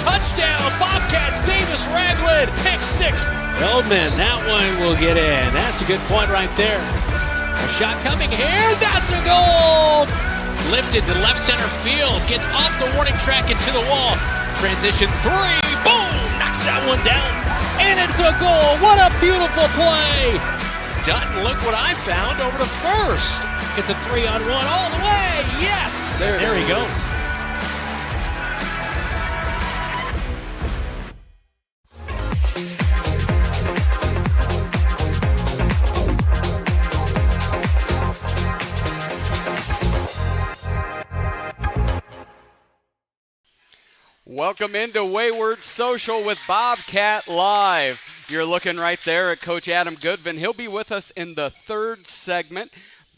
touchdown. Bobcats, Davis Ragland, pick six. Feldman, that one will get in. That's a good point right there. A shot coming here. That's a goal. Lifted to left center field. Gets off the warning track into the wall. Transition three. Boom. Knocks that one down. And it's a goal. What a beautiful play. Dutton, look what I found over to first. It's a 3-on-1 all the way. Yes. There he goes. Welcome into Wayward Social with Bobcat Live. You're looking right there at Coach Adam Goodvin. He'll be with us in the third segment,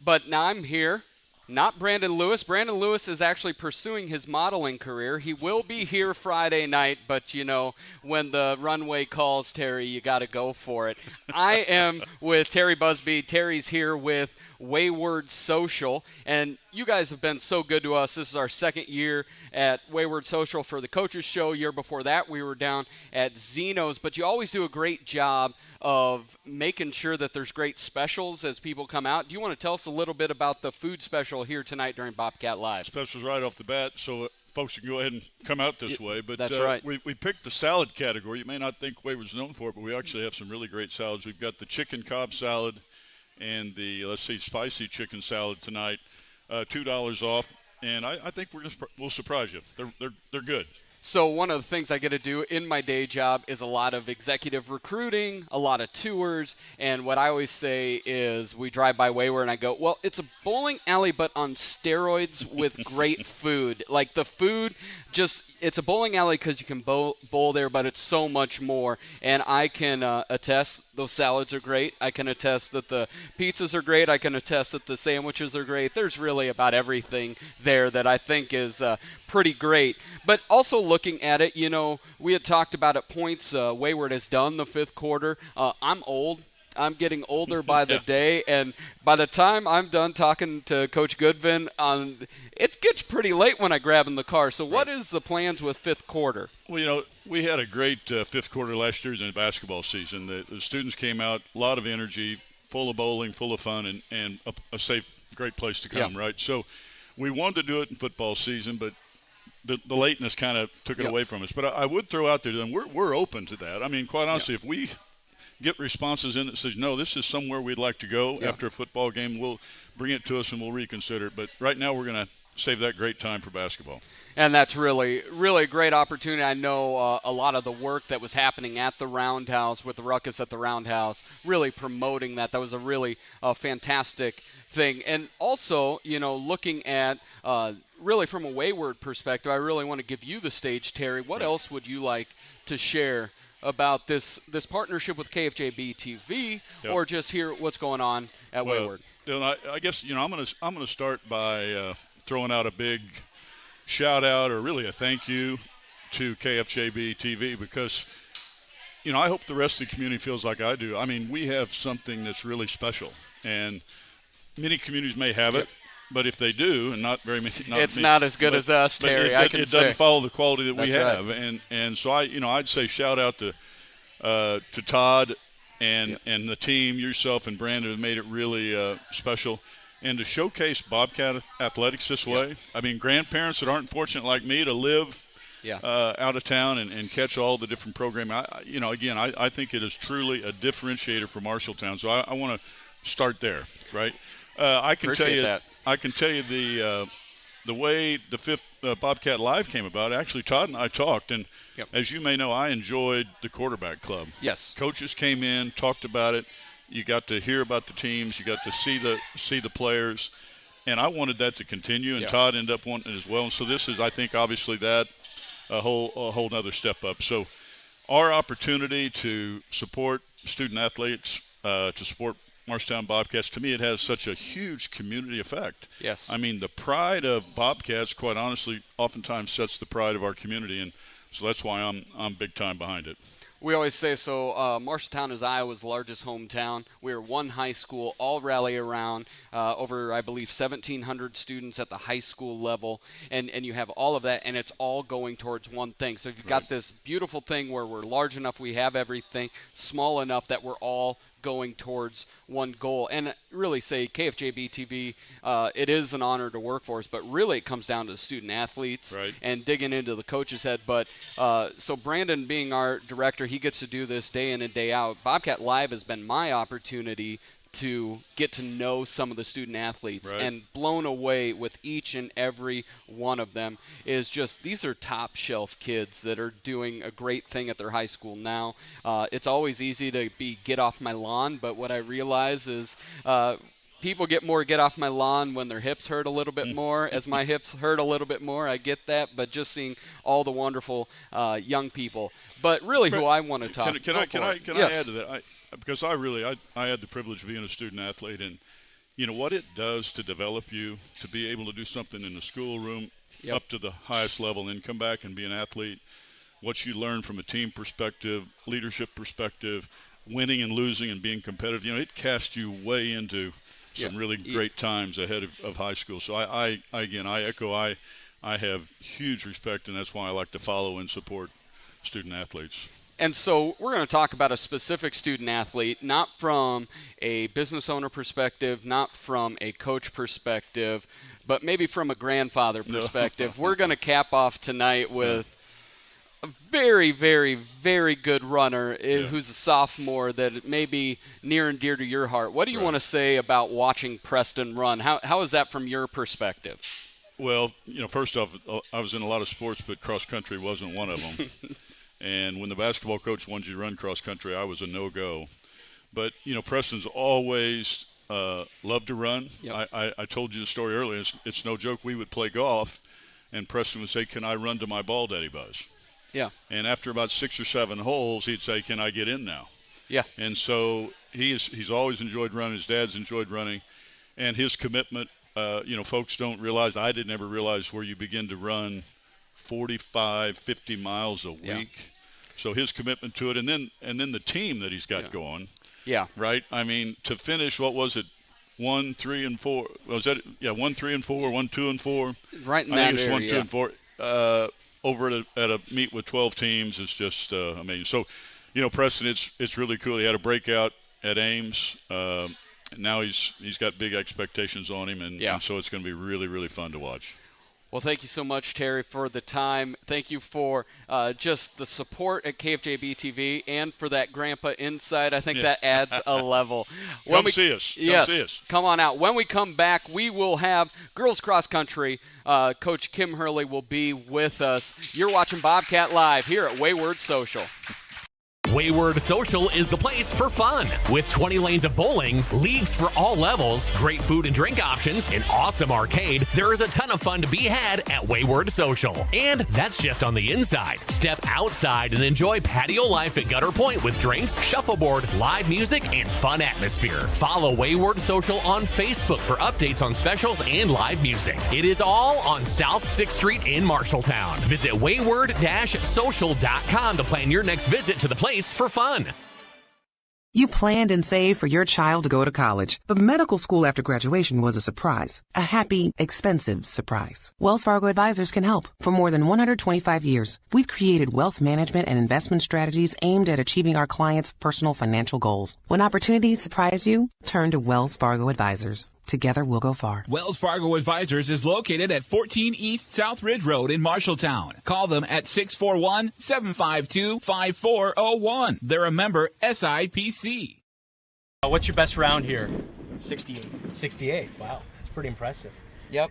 but now I'm here. Not Brandon Lewis. Brandon Lewis is actually pursuing his modeling career. He will be here Friday night, but, you know, when the runway calls, Terry, you got to go for it. I am with Terry Buzbee. Terry's here with Wayward Social, and you guys have been so good to us. This is our second year at Wayward Social for the Coaches Show. Year before that, we were down at Zeno's, but you always do a great job of making sure that there's great specials as people come out. Do you want to tell us a little bit about the food special here tonight during Bobcat Live? Specials right off the bat, so folks can go ahead and come out this way. But that's right. We picked the salad category. You may not think Wayward's known for it, but we actually have some really great salads. We've got the chicken Cobb salad and the, spicy chicken salad tonight, $2 off. And I think we'll surprise you. They're good. So one of the things I get to do in my day job is a lot of executive recruiting, a lot of tours, and what I always say is we drive by Wayward and I go, well, it's a bowling alley but on steroids with great food. Like the food it's a bowling alley because you can bowl there, but it's so much more. And I can attest those salads are great. I can attest that the pizzas are great. I can attest that the sandwiches are great. There's really about everything there that I think is pretty great. But also looking at it, you know, we had talked about at points Wayward has done the fifth quarter. I'm old. I'm getting older by the day, and by the time I'm done talking to Coach Goodvin, it gets pretty late when I grab in the car. So what is the plans with fifth quarter? Well, you know, we had a great fifth quarter last year in the basketball season. The students came out, a lot of energy, full of bowling, full of fun, and a safe, great place to come, right? So we wanted to do it in football season, but the lateness kind of took it away from us. But I would throw out there, then we're open to that. I mean, quite honestly, if we get responses in that says, no, this is somewhere we'd like to go after a football game, we'll bring it to us and we'll reconsider it. But right now we're going to save that great time for basketball. And that's really, really a great opportunity. I know a lot of the work that was happening at the Roundhouse with the Ruckus at the Roundhouse, really promoting that. That was a really fantastic thing. And also, you know, looking at really from a Wayward perspective, I really want to give you the stage, Terry. What else would you like to share about this partnership with KFJB-TV, or just hear what's going on at Wayward? Dylan, I guess, you know, I'm gonna start by throwing out a big shout out, or really a thank you, to KFJB-TV, because, you know, I hope the rest of the community feels like I do. I mean, we have something that's really special, and many communities may have it. But if they do, and not very many, not as good as us, Terry. It doesn't follow the quality that we have, and so I'd say shout out to Todd and the team, yourself and Brandon, have made it really special, and to showcase Bobcat athletics this way. I mean, grandparents that aren't fortunate like me to live out of town and catch all the different programming. I think it is truly a differentiator for Marshalltown. So I want to start there, right? I can tell you the way the fifth Bobcat Live came about. Actually, Todd and I talked, and as you may know, I enjoyed the quarterback club. Yes, coaches came in, talked about it. You got to hear about the teams. You got to see the players, and I wanted that to continue. And Todd ended up wanting it as well. And so this is, I think, obviously that a whole nother step up. So our opportunity to support student athletes, to support Marshalltown Bobcats, to me, it has such a huge community effect. Yes. I mean, the pride of Bobcats, quite honestly, oftentimes sets the pride of our community, and so that's why I'm big time behind it. We always say so. Marshalltown is Iowa's largest hometown. We are one high school, all rally around, over, I believe, 1,700 students at the high school level, and you have all of that, and it's all going towards one thing. So you've got this beautiful thing where we're large enough, we have everything, small enough that we're all going towards one goal. And really say KFJB-TV, it is an honor to work for us, but really it comes down to the student athletes and digging into the coach's head. But so Brandon being our director, he gets to do this day in and day out. Bobcat Live has been my opportunity to get to know some of the student athletes, and blown away with each and every one of them is just, these are top shelf kids that are doing a great thing at their high school now. It's always easy to get off my lawn, but what I realize is people get off my lawn when their hips hurt a little bit more. As my hips hurt a little bit more, I get that, but just seeing all the wonderful young people. But really who I want to talk Can I add to that? Because I had the privilege of being a student athlete, and you know what it does to develop you, to be able to do something in the schoolroom up to the highest level and then come back and be an athlete, what you learn from a team perspective, leadership perspective, winning and losing and being competitive, you know, it casts you way into some really great times ahead of high school. So I echo, I have huge respect, and that's why I like to follow and support student athletes. And so we're going to talk about a specific student athlete, not from a business owner perspective, not from a coach perspective, but maybe from a grandfather perspective. We're going to cap off tonight with a very, very, very good runner who's a sophomore that may be near and dear to your heart. What do you want to say about watching Preston run? How is that from your perspective? Well, you know, first off, I was in a lot of sports, but cross country wasn't one of them. And when the basketball coach wanted you to run cross country, I was a no-go. But, you know, Preston's always loved to run. I told you the story earlier. It's no joke. We would play golf, and Preston would say, "Can I run to my ball, Daddy Buzz?" Yeah. And after about 6 or 7 holes, he'd say, "Can I get in now?" Yeah. And so he's always enjoyed running. His dad's enjoyed running. And his commitment, you know, folks don't realize, I didn't ever realize where you begin to run 45, 50 miles a week. So his commitment to it, and then the team that he's got going. Yeah. Right? I mean, to finish, what was it? 1, 3, and 4. Was that 1, 3, and 4, 1, 2, and 4? Right in I that think it's area. 1, 2, and 4. Over at a meet with 12 teams is just amazing. So, you know, Preston, it's really cool. He had a breakout at Ames. Now he's got big expectations on him, and so it's going to be really, really fun to watch. Well, thank you so much, Terry, for the time. Thank you for just the support at KFJB-TV and for that Grandpa Insight. I think that adds a level. Come see us. Yes, come see us. Come on out. When we come back, we will have girls cross country. Coach Kim Hurley will be with us. You're watching Bobcat Live here at Wayward Social. Wayward Social is the place for fun. With 20 lanes of bowling, leagues for all levels, great food and drink options, an awesome arcade, there is a ton of fun to be had at Wayward Social. And that's just on the inside. Step outside and enjoy patio life at Gutter Point with drinks, shuffleboard, live music, and fun atmosphere. Follow Wayward Social on Facebook for updates on specials and live music. It is all on South 6th Street in Marshalltown. Visit wayward-social.com to plan your next visit to the place for fun. You planned and saved for your child to go to college, but medical school after graduation was a surprise. A happy, expensive surprise. Wells Fargo Advisors can help. For more than 125 years, we've created wealth management and investment strategies aimed at achieving our clients' personal financial goals. When opportunities surprise you, turn to Wells Fargo Advisors. Together, we'll go far. Wells Fargo Advisors is located at 14 East South Ridge Road in Marshalltown. Call them at 641-752-5401. They're a member SIPC. What's your best round here? 68. 68. Wow, that's pretty impressive. Yep.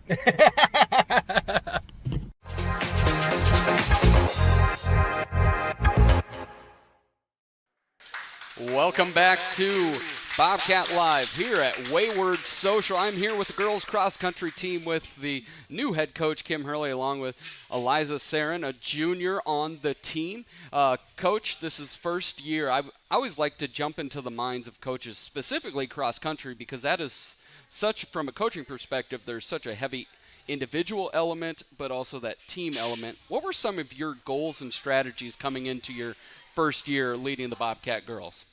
Welcome back to Bobcat Live here at Wayward Social. I'm here with the girls cross country team with the new head coach, Kim Hurley, along with Eliza Sarin, a junior on the team. Coach, this is first year. I always like to jump into the minds of coaches, specifically cross country, because that is such, from a coaching perspective, there's such a heavy individual element, but also that team element. What were some of your goals and strategies coming into your first year leading the Bobcat girls?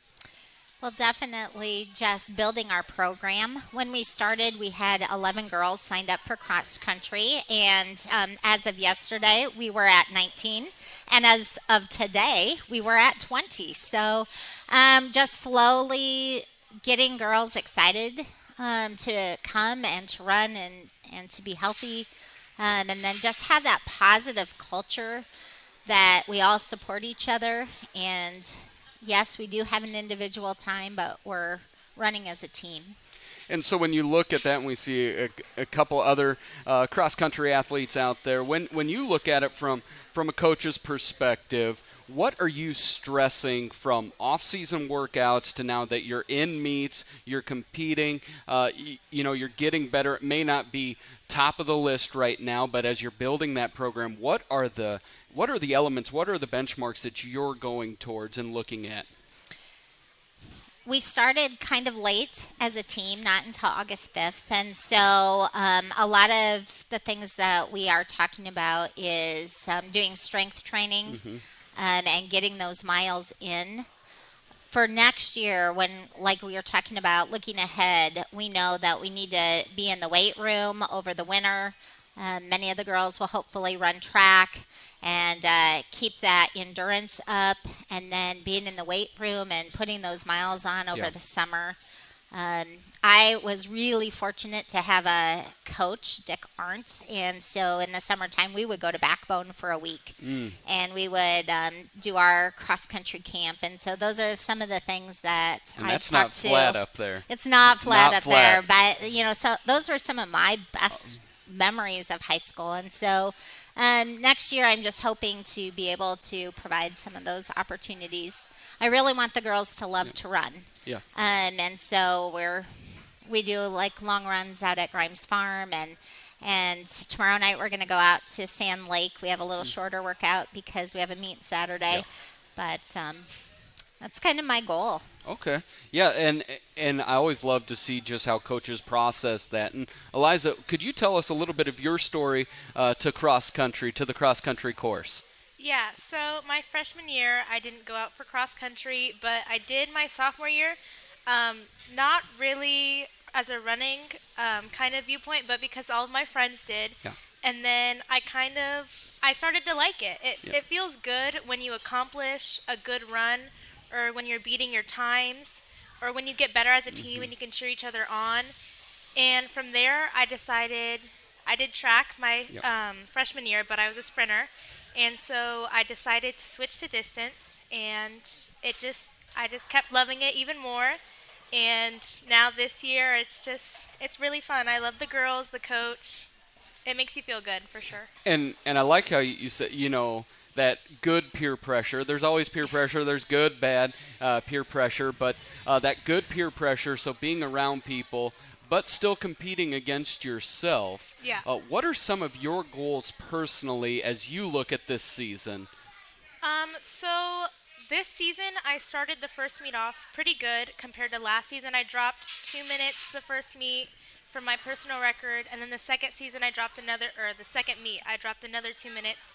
Well, definitely just building our program. When we started, we had 11 girls signed up for cross country, and as of yesterday, we were at 19, and as of today, we were at 20. So just slowly getting girls excited to come and to run and to be healthy, and then just have that positive culture that we all support each other. And yes, we do have an individual time, but we're running as a team. And so when you look at that and we see a couple other cross-country athletes out there, when you look at it from a coach's perspective, what are you stressing from off-season workouts to now that you're in meets, you're competing, you're getting better? It may not be top of the list right now, but as you're building that program, what are the elements, what are the benchmarks that you're going towards and looking at? We started kind of late as a team, not until August 5th. And so a lot of the things that we are talking about is doing strength training and getting those miles in. For next year, when, like we were talking about, looking ahead, we know that we need to be in the weight room over the winter. Many of the girls will hopefully run track and keep that endurance up, and then being in the weight room and putting those miles on over the summer. I was really fortunate to have a coach, Dick Arndt, and so in the summertime we would go to Backbone for a week, and we would do our cross-country camp, and so those are some of the things that I've talked to. That's not flat up there. It's not flat up there, but so those are some of my best memories of high school, and so next year I'm just hoping to be able to provide some of those opportunities. I really want the girls to love to run. Yeah. And so we do like long runs out at Grimes Farm, and tomorrow night we're going to go out to Sand Lake. We have a little shorter workout because we have a meet Saturday, but that's kind of my goal. Okay. Yeah, and I always love to see just how coaches process that. And Eliza, could you tell us a little bit of your story to the cross-country course? Yeah, so my freshman year, I didn't go out for cross-country, but I did my sophomore year, not really as a running kind of viewpoint, but because all of my friends did. Yeah. And then I started to like it. It feels good when you accomplish a good run, or when you're beating your times, or when you get better as a team and you can cheer each other on. And from there, I did track my freshman year, but I was a sprinter. And so I decided to switch to distance, and I just kept loving it even more. And now this year, it's really fun. I love the girls, the coach. It makes you feel good, for sure. And I like how you said, that good peer pressure. There's always peer pressure. There's good, bad peer pressure. But that good peer pressure, so being around people, but still competing against yourself. Yeah. What are some of your goals personally as you look at this season? So this season, I started the first meet off pretty good compared to last season. I dropped 2 minutes the first meet from my personal record, and then the second season I dropped the second meet, I dropped another 2 minutes.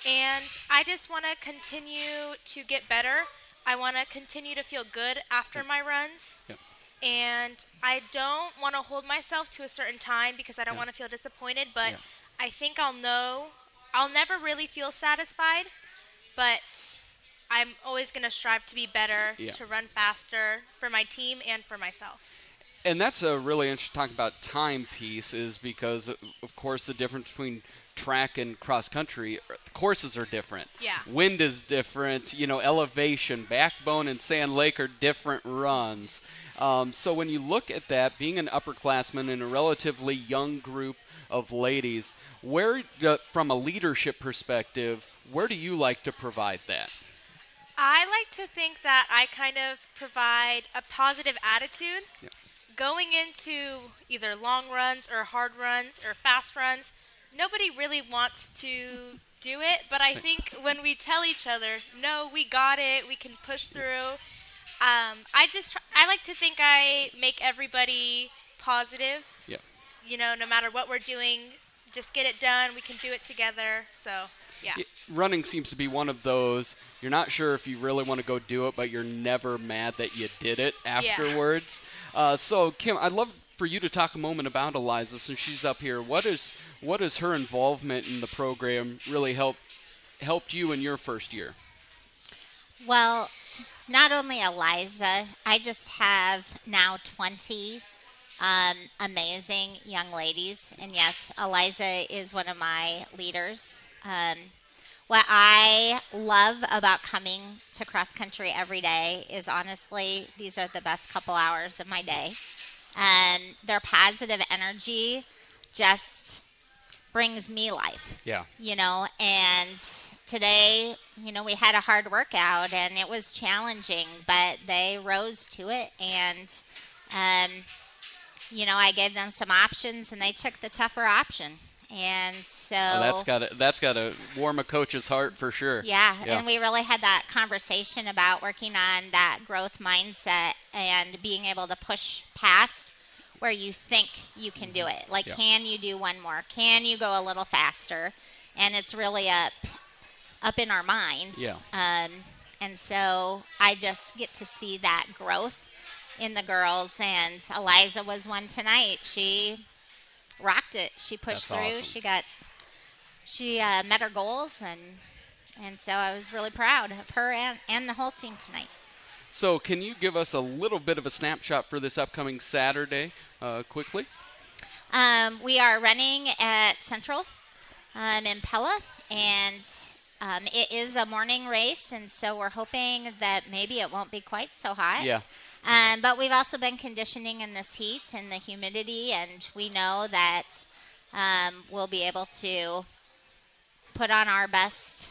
And I just want to continue to get better. I want to continue to feel good after my runs. Yep. And I don't want to hold myself to a certain time because I don't want to feel disappointed, but I think I'll never really feel satisfied, but I'm always going to strive to be better, to run faster for my team and for myself. And that's a really interesting talk about time piece, is because, of course, the difference between track and cross country, courses are different. Yeah. Wind is different, elevation, Backbone and Sand Lake are different runs. So when you look at that, being an upperclassman in a relatively young group of ladies, from a leadership perspective, where do you like to provide that? I like to think that I kind of provide a positive attitude. Yeah. Going into either long runs or hard runs or fast runs, nobody really wants to do it, but I think when we tell each other, no, we got it, we can push through, I like to think I make everybody positive. Yeah. No matter what we're doing, just get it done, we can do it together, so. Yeah. Running seems to be one of those. You're not sure if you really want to go do it, but you're never mad that you did it afterwards. So, Kim, I'd love for you to talk a moment about Eliza since she's up here. What is her involvement in the program really helped you in your first year? Well, not only Eliza, I just have now 20 amazing young ladies. And yes, Eliza is one of my leaders. What I love about coming to cross country every day is honestly, these are the best couple hours of my day. Their positive energy just brings me life. Yeah. And today, we had a hard workout and it was challenging, but they rose to it. And, I gave them some options and they took the tougher option. And so that's gotta warm a coach's heart for sure. Yeah, and we really had that conversation about working on that growth mindset and being able to push past where you think you can do it. Like, can you do one more? Can you go a little faster? And it's really up in our mind. Yeah. And so I just get to see that growth in the girls. And Eliza was one tonight. She rocked it. She pushed through. Awesome. She met her goals, and so I was really proud of her and the whole team tonight. So can you give us a little bit of a snapshot for this upcoming Saturday quickly? We are running at Central in Pella, and it is a morning race, and so we're hoping that maybe it won't be quite so hot. Yeah. But we've also been conditioning in this heat and the humidity, and we know that we'll be able to put on our best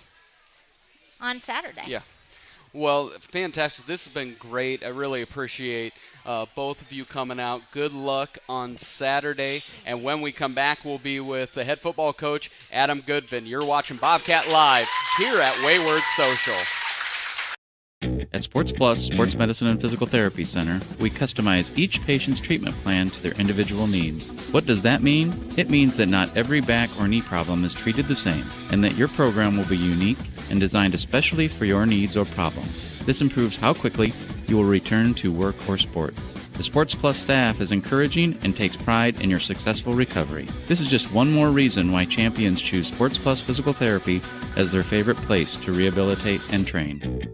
on Saturday. Yeah. Well, fantastic. This has been great. I really appreciate both of you coming out. Good luck on Saturday. And when we come back, we'll be with the head football coach, Adam Goodvin. You're watching Bobcat Live here at Wayward Social. At Sports Plus Sports Medicine and Physical Therapy Center, we customize each patient's treatment plan to their individual needs. What does that mean? It means that not every back or knee problem is treated the same, and that your program will be unique and designed especially for your needs or problem. This improves how quickly you will return to work or sports. The Sports Plus staff is encouraging and takes pride in your successful recovery. This is just one more reason why champions choose Sports Plus Physical Therapy as their favorite place to rehabilitate and train.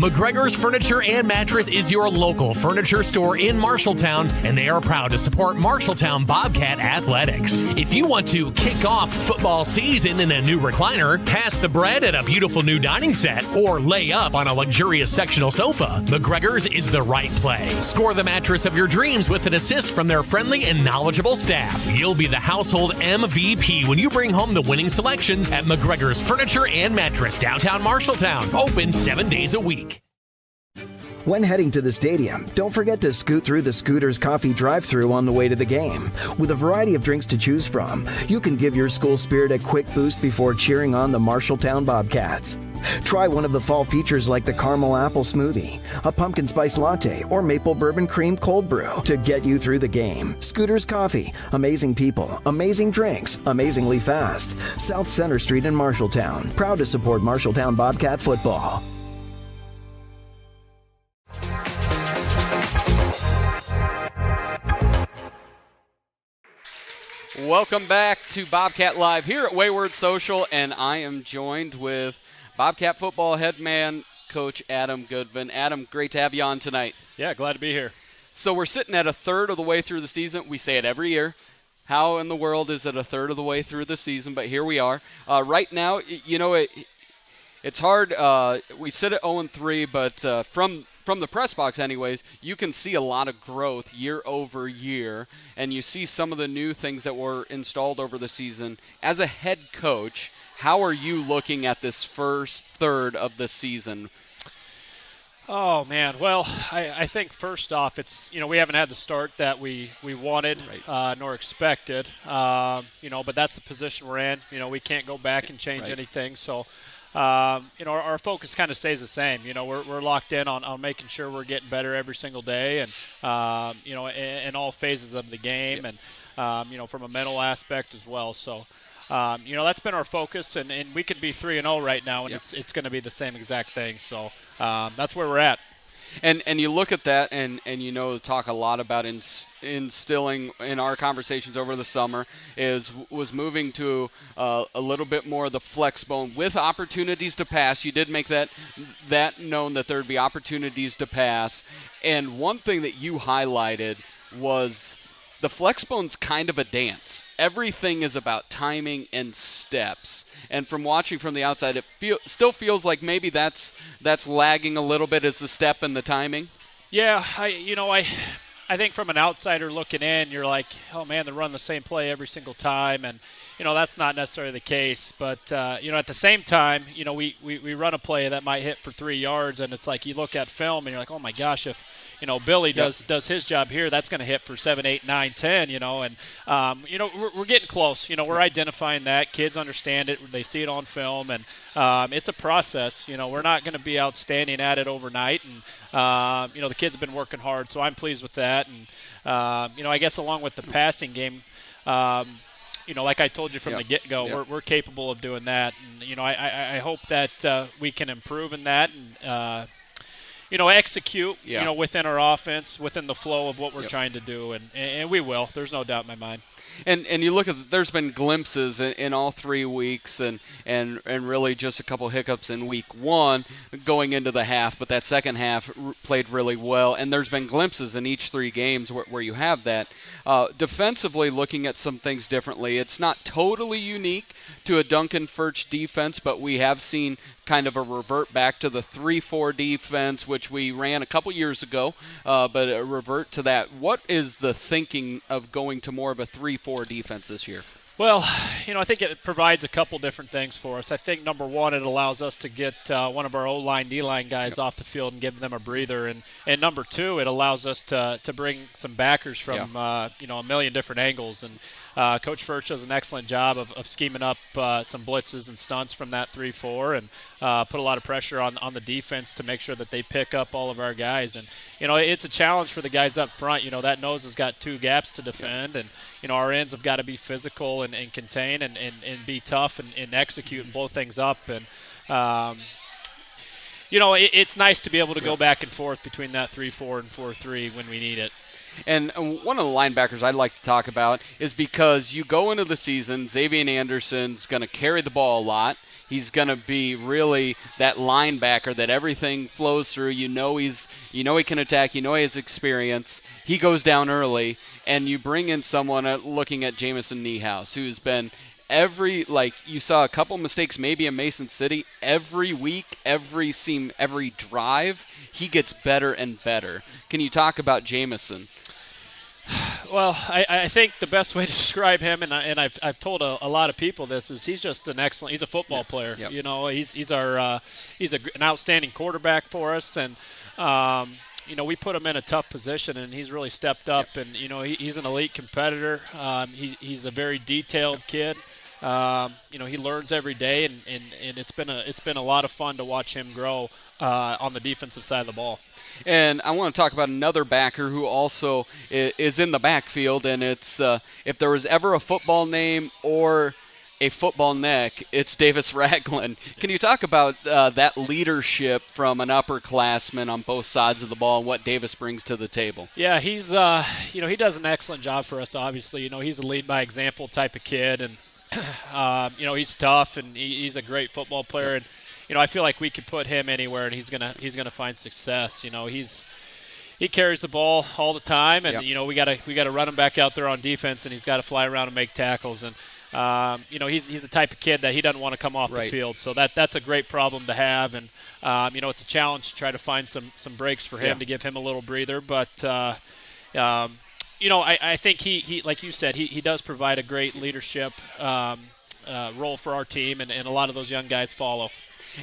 McGregor's Furniture and Mattress is your local furniture store in Marshalltown, and they are proud to support Marshalltown Bobcat Athletics. If you want to kick off football season in a new recliner, pass the bread at a beautiful new dining set, or lay up on a luxurious sectional sofa, McGregor's is the right play. Score the mattress of your dreams with an assist from their friendly and knowledgeable staff. You'll be the household MVP when you bring home the winning selections at McGregor's Furniture and Mattress, downtown Marshalltown, open 7 days a week. When heading to the stadium, don't forget to scoot through the Scooter's Coffee drive-thru on the way to the game. With a variety of drinks to choose from, you can give your school spirit a quick boost before cheering on the Marshalltown Bobcats. Try one of the fall features like the caramel apple smoothie, a pumpkin spice latte, or maple bourbon cream cold brew to get you through the game. Scooter's Coffee. Amazing people, amazing drinks, amazingly fast. South Center Street in Marshalltown. Proud to support Marshalltown Bobcat football. Welcome back to Bobcat Live here at Wayward Social, and I am joined with Bobcat football head man coach Adam Goodvin. Adam, great to have you on tonight. Yeah, glad to be here. So we're sitting at a third of the way through the season. We say it every year. How in the world is it a third of the way through the season? But here we are. Right now, it's hard. We sit at 0-3, but from the press box anyways, you can see a lot of growth year over year, and you see some of the new things that were installed over the season. As a head coach, how are you looking at this first third of the season? Oh, man. Well, I think first off, it's, we haven't had the start that we wanted, nor expected, but that's the position we're in. We can't go back and change anything, so our focus kind of stays the same. We're locked in on making sure we're getting better every single day, and in all phases of the game, and from a mental aspect as well. So That's been our focus, and we could be 3-0 right now, and it's going to be the same exact thing. So that's where we're at. And you look at that, and talk a lot about instilling in our conversations over the summer was moving to a little bit more of the flex bone with opportunities to pass. You did make that known that there would be opportunities to pass. And one thing that you highlighted was the flex bone's kind of a dance. Everything is about timing and steps. And from watching from the outside, it still feels like maybe that's lagging a little bit, is the step and the timing. Yeah, I think from an outsider looking in, you're like, oh man, they run the same play every single time, and that's not necessarily the case. But at the same time, we run a play that might hit for 3 yards, and it's like you look at film and you're like, oh my gosh, if Billy does his job here, that's going to hit for 7, 8, 9, 10, and we're getting close. We're identifying that. Kids understand it. They see it on film, and it's a process. We're not going to be outstanding at it overnight, and the kids have been working hard, so I'm pleased with that. And I guess along with the passing game, like I told you from the get-go, we're capable of doing that. And I hope that we can improve in that and execute, within our offense, within the flow of what we're trying to do, and we will. There's no doubt in my mind. And you look at, there's been glimpses in all 3 weeks, and really just a couple hiccups in week 1 going into the half, but that second half played really well. And there's been glimpses in each 3 games where you have that. Defensively, looking at some things differently, it's not totally unique to a Duncan Furch defense, but we have seen kind of a revert back to the 3-4 defense, which we ran a couple years ago, but a revert to that. What is the thinking of going to more of a 3-4 defense this year? Well, I think it provides a couple different things for us. I think, number one, it allows us to get one of our O-line, D-line guys off the field and give them a breather. And number two, it allows us to bring some backers from, a million different angles. And Coach Furch does an excellent job of scheming up some blitzes and stunts from that 3-4 and put a lot of pressure on the defense to make sure that they pick up all of our guys. And, it's a challenge for the guys up front. That nose has got 2 gaps to defend, and, our ends have got to be physical and contain and be tough and execute and blow things up. And, it's nice to be able to go back and forth between that 3-4 and 4-3 when we need it. And one of the linebackers I'd like to talk about is because you go into the season, Xavier Anderson's going to carry the ball a lot. He's going to be really that linebacker that everything flows through. He can attack. He has experience. He goes down early, and you bring in someone looking at Jamison Niehaus, who's been you saw a couple mistakes maybe in Mason City. Every week, every seam, every drive, he gets better and better. Can you talk about Jamison? Well, I think the best way to describe him, and I've told a lot of people this, is he's just he's a football player. Yep. He's an outstanding quarterback for us, and we put him in a tough position, and he's really stepped up. Yep. And he's an elite competitor. He's a very detailed kid. He learns every day, and it's been a lot of fun to watch him grow on the defensive side of the ball. And I want to talk about another backer who also is in the backfield, and it's if there was ever a football name or a football neck, it's Davis Ragland. Can you talk about that leadership from an upperclassman on both sides of the ball and what Davis brings to the table? Yeah, he's he does an excellent job for us. Obviously, he's a lead by example type of kid, and he's tough, and he's a great football player. And I feel like we could put him anywhere, and he's gonna find success. He carries the ball all the time, and we gotta run him back out there on defense, and he's got to fly around and make tackles. And he's the type of kid that he doesn't want to come off the field. So that's a great problem to have, and it's a challenge to try to find some breaks for him to give him a little breather. But I think he like you said, he does provide a great leadership role for our team, and a lot of those young guys follow.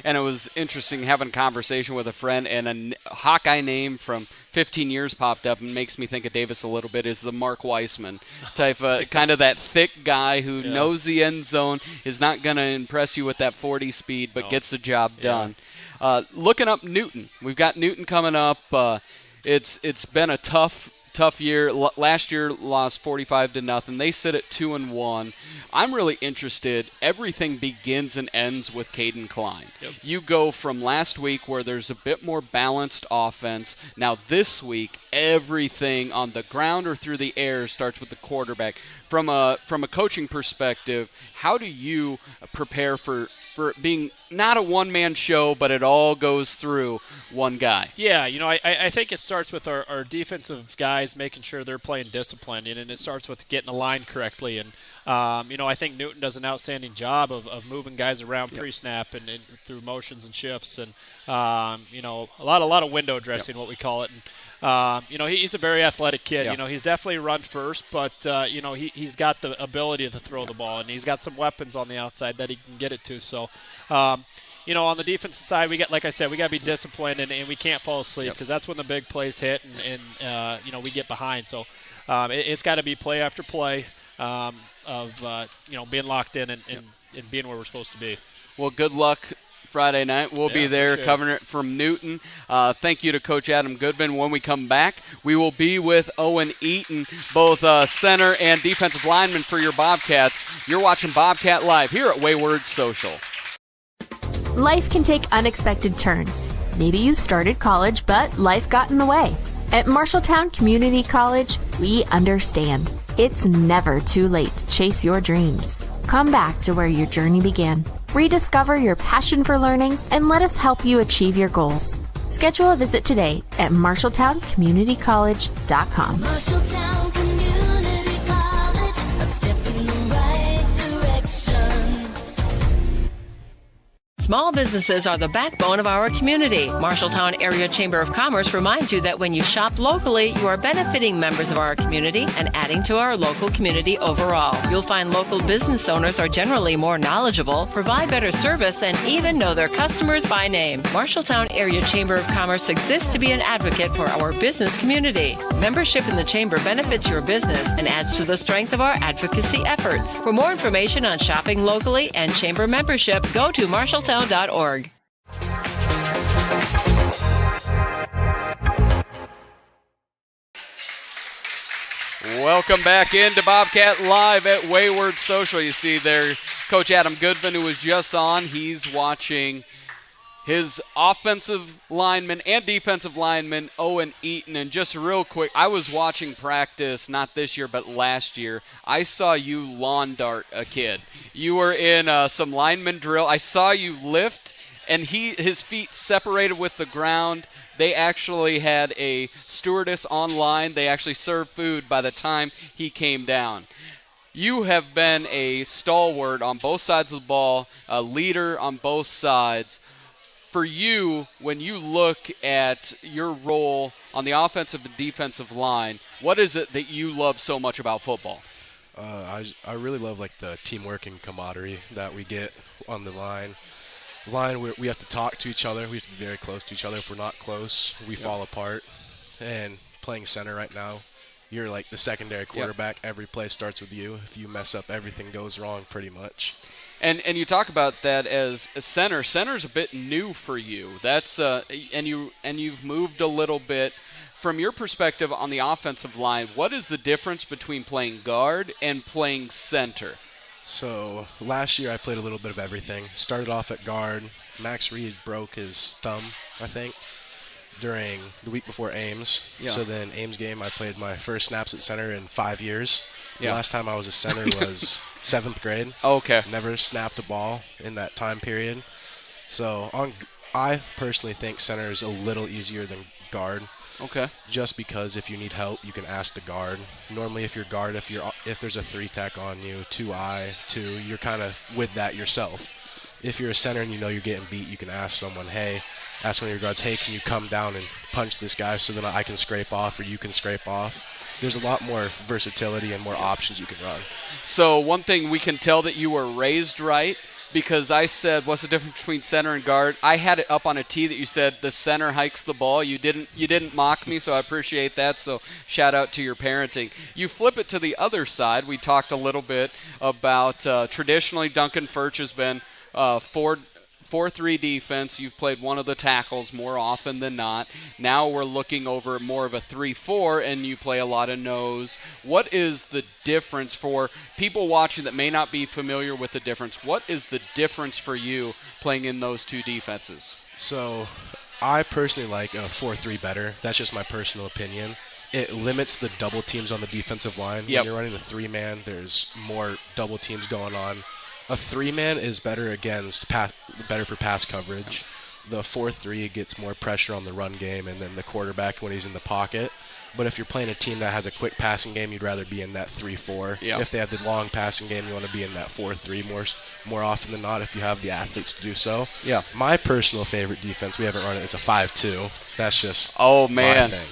And it was interesting having a conversation with a friend, and a Hawkeye name from 15 years popped up and makes me think of Davis a little bit, is the Mark Weissman type of kind of that thick guy who knows the end zone, is not going to impress you with that 40 speed, but gets the job done. Looking up Newton. We've got Newton coming up. It's been a tough tough year. Last year lost 45-0. They sit at 2-1. I'm really interested. Everything begins and ends with Caden Klein. Yep. You go from last week where there's a bit more balanced offense. Now this week, everything on the ground or through the air starts with the quarterback. From a coaching perspective, how do you prepare for being not a one-man show, but it all goes through one guy? Yeah, I think it starts with our defensive guys making sure they're playing disciplined, and it starts with getting aligned correctly. And, I think Newton does an outstanding job of moving guys around pre-snap and through motions and shifts, and, a lot of window dressing, what we call it. And, he's a very athletic kid. Yeah. He's definitely run first, but, he's got the ability to throw the ball, and he's got some weapons on the outside that he can get it to. So, on the defensive side, we got to be disciplined, and we can't fall asleep because that's when the big plays hit, and we get behind. So, it's got to be play after play of being locked in and being where we're supposed to be. Well, good luck Friday night. We'll be there covering it from Newton. Thank you to Coach Adam Goodman. When we come back, we will be with Owen Eaton, both center and defensive lineman for your Bobcats. You're watching Bobcat Live here at Wayward Social. Life can take unexpected turns. Maybe you started college, but life got in the way. At Marshalltown Community College, we understand. It's never too late to chase your dreams. Come back to where your journey began. Rediscover your passion for learning and let us help you achieve your goals. Schedule a visit today at MarshalltownCommunityCollege.com. Marshalltown Community College, a step in the right direction. Small businesses are the backbone of our community. Marshalltown Area Chamber of Commerce reminds you that when you shop locally, you are benefiting members of our community and adding to our local community overall. You'll find local business owners are generally more knowledgeable, provide better service, and even know their customers by name. Marshalltown Area Chamber of Commerce exists to be an advocate for our business community. Membership in the Chamber benefits your business and adds to the strength of our advocacy efforts. For more information on shopping locally and Chamber membership, go to Marshalltown.org. Welcome back into Bobcat Live at Wayward Social. You see there Coach Adam Goodman, who was just on. He's watching his offensive lineman and defensive lineman, Owen Eaton. And just real quick, I was watching practice, not this year, but last year. I saw you lawn dart a kid. You were in some lineman drill. I saw you lift, and his feet separated with the ground. They actually had a stewardess on line. They actually served food by the time he came down. You have been a stalwart on both sides of the ball, a leader on both sides. For you, when you look at your role on the offensive and defensive line, what is it that you love so much about football? I really love the teamwork and camaraderie that we get on the line. We have to talk to each other. We have to be very close to each other. If we're not close, we fall apart. And playing center right now, you're like the secondary quarterback. Every play starts with you. If you mess up, everything goes wrong pretty much. And you talk about that as a center. Center's a bit new for you. That's and you've moved a little bit. From your perspective on the offensive line, what is the difference between playing guard and playing center? So last year I played a little bit of everything. Started off at guard. Max Reed broke his thumb, I think, during the week before Ames. Yeah. So then Ames game, I played my first snaps at center in 5 years. Yeah. The last time I was a center was 7th grade. Okay. Never snapped a ball in that time period. So I personally think center is a little easier than guard. Okay. Just because if you need help, you can ask the guard. Normally, if you're guard, if there's a 3-tech on you, 2-eye, 2, you're kind of with that yourself. If you're a center and you know you're getting beat, you can ask someone, hey, ask one of your guards, hey, can you come down and punch this guy so then I can scrape off or you can scrape off? There's a lot more versatility and more options you can run. So one thing we can tell that you were raised right, because I said, what's the difference between center and guard? I had it up on a tee that you said the center hikes the ball. You didn't mock me, so I appreciate that. So shout out to your parenting. You flip it to the other side. We talked a little bit about traditionally Duncan Furch has been 4-3 defense. You've played one of the tackles more often than not. Now we're looking over more of a 3-4, and you play a lot of nose. What is the difference for people watching that may not be familiar with the difference? What is the difference for you playing in those two defenses? So I personally like a 4-3 better. That's just my personal opinion. It limits the double teams on the defensive line. Yep. When you're running a 3-man, there's more double teams going on. A 3-man is better better for pass coverage. The 4-3 gets more pressure on the run game and then the quarterback when he's in the pocket. But if you're playing a team that has a quick passing game, you'd rather be in that 3-4. Yep. If they have the long passing game, you want to be in that 4-3 more often than not if you have the athletes to do so. Yeah. My personal favorite defense, we haven't run it, it's a 5-2. That's just oh man, my thing.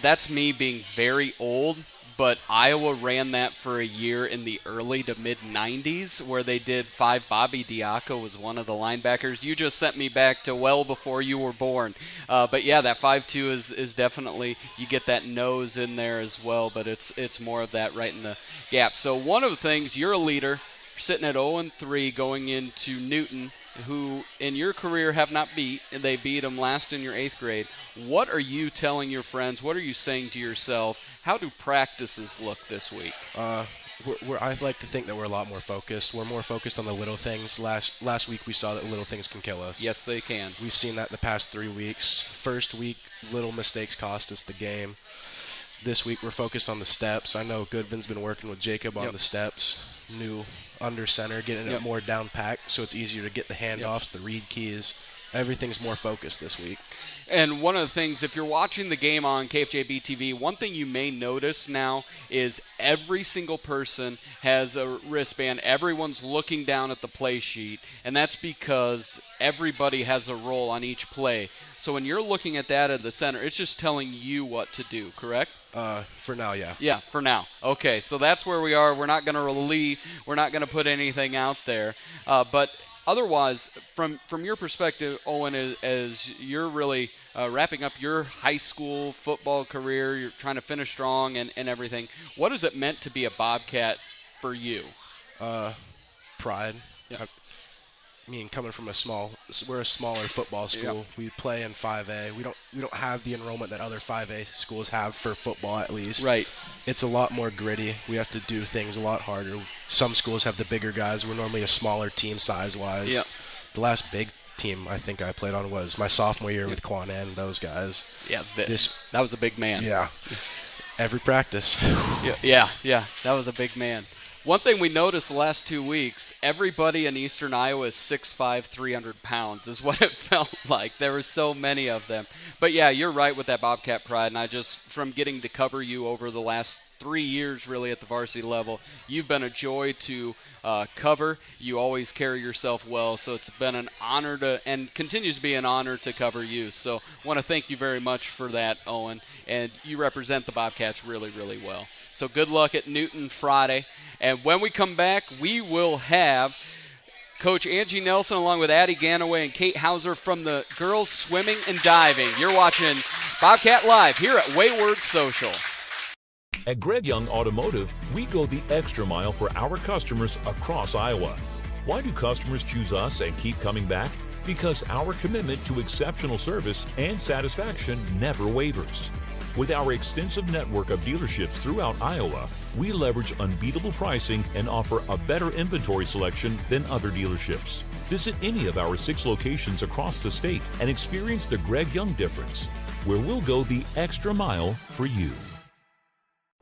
That's me being very old. But Iowa ran that for a year in the early to mid-'90s where they did 5. Bobby Diaco was one of the linebackers. You just sent me back to well before you were born. But, yeah, that 5-2 is definitely – you get that nose in there as well, but it's more of that right in the gap. So one of the things, you're a leader, sitting at 0-3 going into Newton, who in your career have not beat, and they beat them last in your 8th grade. What are you telling your friends? What are you saying to yourself? How do practices look this week? I like to think that we're a lot more focused. We're more focused on the little things. Last week we saw that little things can kill us. Yes, they can. We've seen that the past 3 weeks. First week, little mistakes cost us the game. This week we're focused on the steps. I know Goodvin's been working with Jacob on the steps. New under center, getting it more down packed so it's easier to get the handoffs, the read keys. Everything's more focused this week. And one of the things, if you're watching the game on KFJB-TV, one thing you may notice now is every single person has a wristband. Everyone's looking down at the play sheet, and that's because everybody has a role on each play. So when you're looking at that at the center, it's just telling you what to do, correct? For now, yeah. Yeah, for now. Okay, so that's where we are. We're not going to relieve. We're not going to put anything out there. But otherwise, from your perspective, Owen, as you're really wrapping up your high school football career, you're trying to finish strong and everything, what has it meant to be a Bobcat for you? Pride. Yeah. I mean, coming from we're a smaller football school. Yep. We play in 5A. We don't have the enrollment that other 5A schools have for football, at least. Right. It's a lot more gritty. We have to do things a lot harder. Some schools have the bigger guys. We're normally a smaller team size-wise. Yep. The last big team I think I played on was my sophomore year with Quan and those guys. Yeah, that was a big man. Yeah. Every practice. Yeah, that was a big man. One thing we noticed the last 2 weeks, everybody in Eastern Iowa is 6'5", 300 pounds is what it felt like. There were so many of them. But, yeah, you're right with that Bobcat pride. And I just, from getting to cover you over the last 3 years really at the varsity level, you've been a joy to cover. You always carry yourself well. So it's been an honor and continues to be an honor to cover you. So I want to thank you very much for that, Owen. And you represent the Bobcats really, really well. So good luck at Newton Friday. And when we come back, we will have Coach Angie Nelson along with Addie Ganaway and Kate Hauser from the girls swimming and diving. You're watching Bobcat Live here at Wayward Social. At Greg Young Automotive, we go the extra mile for our customers across Iowa. Why do customers choose us and keep coming back? Because our commitment to exceptional service and satisfaction never wavers. With our extensive network of dealerships throughout Iowa, we leverage unbeatable pricing and offer a better inventory selection than other dealerships. Visit any of our 6 locations across the state and experience the Greg Young difference, where we'll go the extra mile for you.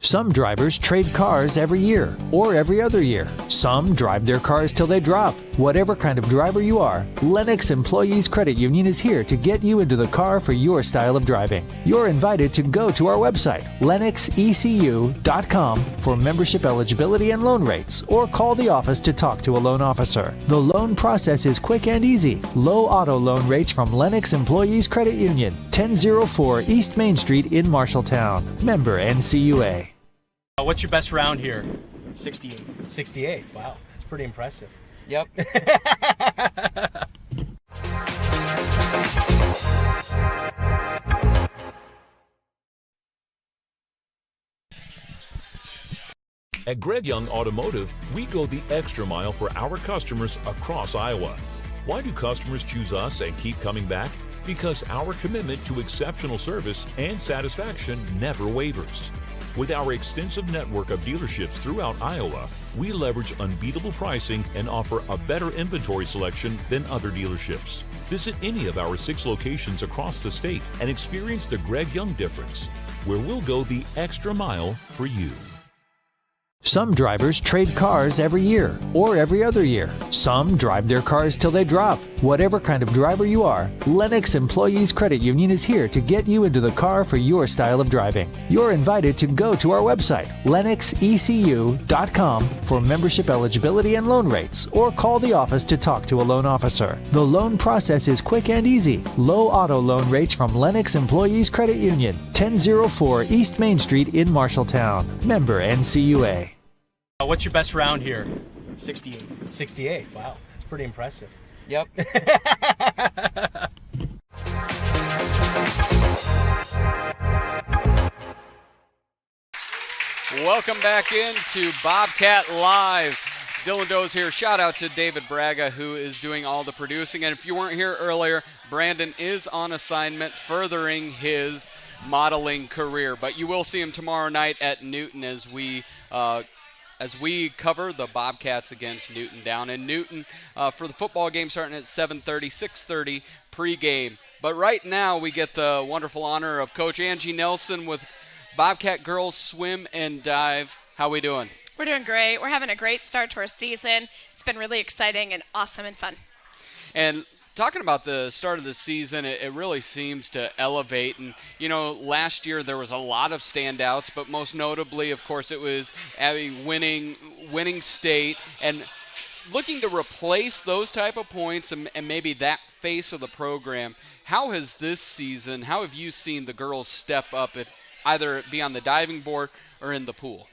Some drivers trade cars every year or every other year. Some drive their cars till they drop. Whatever kind of driver you are, Lennox Employees Credit Union is here to get you into the car for your style of driving. You're invited to go to our website, lennoxecu.com, for membership eligibility and loan rates, or call the office to talk to a loan officer. The loan process is quick and easy. Low auto loan rates from Lennox Employees Credit Union, 1004 East Main Street in Marshalltown. Member NCUA. What's your best round here? 68. 68. Wow, that's pretty impressive. Yep. At Greg Young Automotive, we go the extra mile for our customers across Iowa. Why do customers choose us and keep coming back? Because our commitment to exceptional service and satisfaction never wavers. With our extensive network of dealerships throughout Iowa, we leverage unbeatable pricing and offer a better inventory selection than other dealerships. Visit any of our 6 locations across the state and experience the Greg Young difference, where we'll go the extra mile for you. Some drivers trade cars every year or every other year. Some drive their cars till they drop. Whatever kind of driver you are, Lennox Employees Credit Union is here to get you into the car for your style of driving. You're invited to go to our website, lennoxecu.com, for membership eligibility and loan rates, or call the office to talk to a loan officer. The loan process is quick and easy. Low auto loan rates from Lennox Employees Credit Union, 1004 East Main Street in Marshalltown. Member NCUA. What's your best round here? 68. 68. Wow, that's pretty impressive. Yep. Welcome back into Bobcat Live. Dylan Doe's here. Shout out to David Braga, who is doing all the producing. And if you weren't here earlier, Brandon is on assignment furthering his modeling career. But you will see him tomorrow night at Newton as we cover the Bobcats against Newton down in Newton for the football game starting at 7:30, 6:30 pregame. But right now we get the wonderful honor of Coach Angie Nelson with Bobcat Girls Swim and Dive. How we doing? We're doing great. We're having a great start to our season. It's been really exciting and awesome and fun. And talking about the start of the season, it really seems to elevate. And, last year there was a lot of standouts, but most notably, of course, it was Abby winning state. And looking to replace those type of points and maybe that face of the program, how has this season, how have you seen the girls step up, either it be on the diving board or in the pool?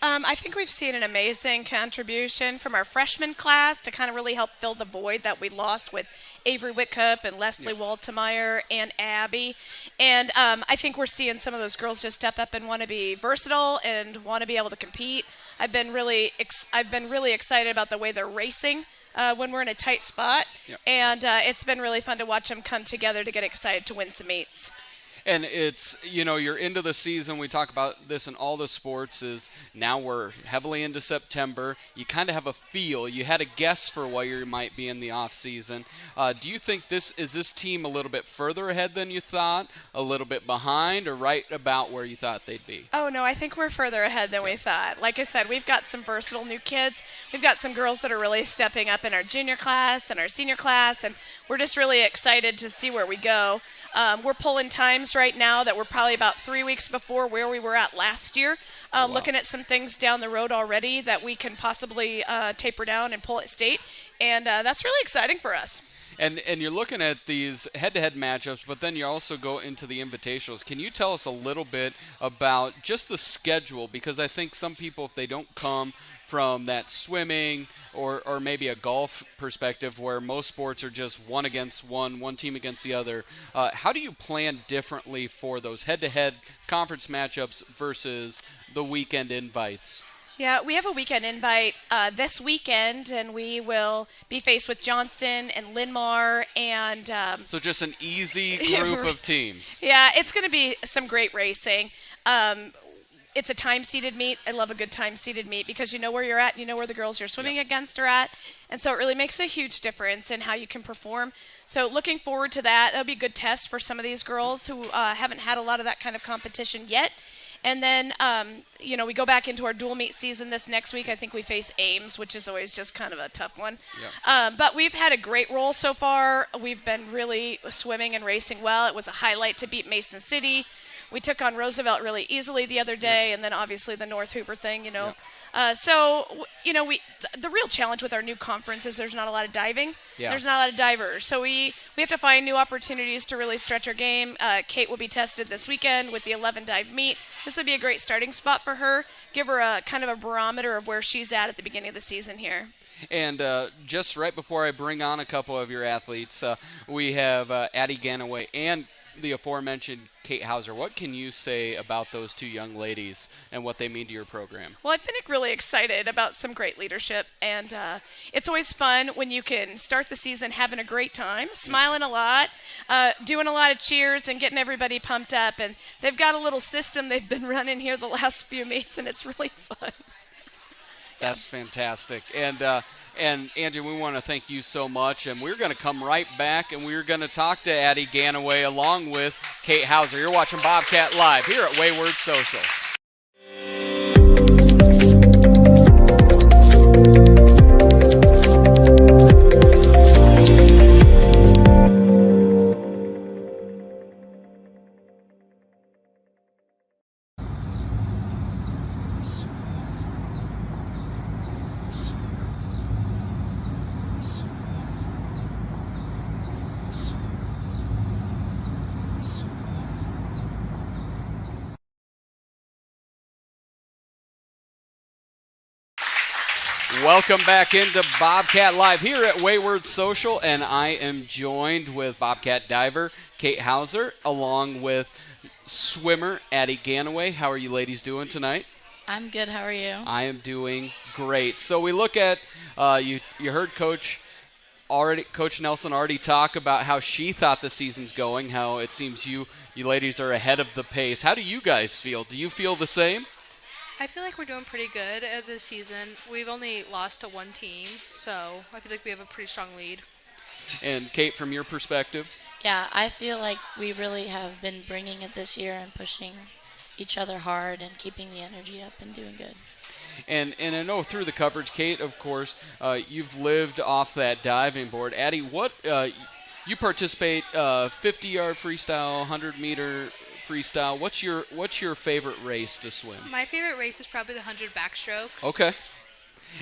I think we've seen an amazing contribution from our freshman class to kind of really help fill the void that we lost with Avery Whitcup and Leslie Waltemeyer and Abby. And I think we're seeing some of those girls just step up and want to be versatile and want to be able to compete. I've been really excited about the way they're racing when we're in a tight spot. Yep. And it's been really fun to watch them come together to get excited to win some meets. And it's, you're into the season. We talk about this in all the sports is now we're heavily into September. You kind of have a feel. You had a guess for where you might be in the off season. Do you think this team a little bit further ahead than you thought, a little bit behind, or right about where you thought they'd be? Oh, no, I think we're further ahead than we thought. Like I said, we've got some versatile new kids. We've got some girls that are really stepping up in our junior class and our senior class, and we're just really excited to see where we go. We're pulling times right now that we're probably about 3 weeks before where we were at last year. Looking at some things down the road already that we can possibly taper down and pull at state. And that's really exciting for us. And you're looking at these head-to-head matchups, but then you also go into the invitationals. Can you tell us a little bit about just the schedule? Because I think some people, if they don't come from that swimming or maybe a golf perspective where most sports are just one against one team against the other, how do you plan differently for those head-to-head conference matchups versus the weekend invites? Yeah, we have a weekend invite this weekend, and we will be faced with Johnston and Linn-Mar. And so just an easy group of teams. Yeah, it's going to be some great racing. It's a time-seeded meet. I love a good time-seeded meet because you know where you're at, you know where the girls you're swimming against are at, and so it really makes a huge difference in how you can perform. So looking forward to that. That'll be a good test for some of these girls who haven't had a lot of that kind of competition yet. And then, we go back into our dual meet season this next week. I think we face Ames, which is always just kind of a tough one. Yeah. But we've had a great roll so far. We've been really swimming and racing well. It was a highlight to beat Mason City. We took on Roosevelt really easily the other day, and then obviously the North Hoover thing, Yeah. The real challenge with our new conference is there's not a lot of diving. Yeah. There's not a lot of divers. So we have to find new opportunities to really stretch our game. Kate will be tested this weekend with the 11 dive meet. This would be a great starting spot for her. Give her a kind of a barometer of where she's at the beginning of the season here. And just right before I bring on a couple of your athletes, we have Addie Ganaway and the aforementioned Kate Hauser. What can you say about those two young ladies and what they mean to your program? Well, I've been really excited about some great leadership, and it's always fun when you can start the season having a great time, smiling a lot, doing a lot of cheers and getting everybody pumped up. And they've got a little system they've been running here the last few meets, and it's really fun. That's fantastic. And Angie, we want to thank you so much. And we're going to come right back, and we're going to talk to Addie Ganaway along with Kate Hauser. You're watching Bobcat Live here at Wayward Social. Welcome back into Bobcat Live here at Wayward Social, and I am joined with Bobcat diver Kate Hauser along with swimmer Addie Ganaway. How are you ladies doing tonight? I'm good. How are you? I am doing great. So we look at you heard Coach Nelson already talk about how she thought the season's going, how it seems you ladies are ahead of the pace. How do you guys feel? Do you feel the same? I feel like we're doing pretty good this season. We've only lost to one team, so I feel like we have a pretty strong lead. And Kate, from your perspective? Yeah, I feel like we really have been bringing it this year and pushing each other hard and keeping the energy up and doing good. And I know through the coverage, Kate, of course, you've lived off that diving board. Addie, what you participate 50-yard freestyle, 100-meter freestyle. What's your favorite race to swim? My favorite race is probably the 100 backstroke. Okay.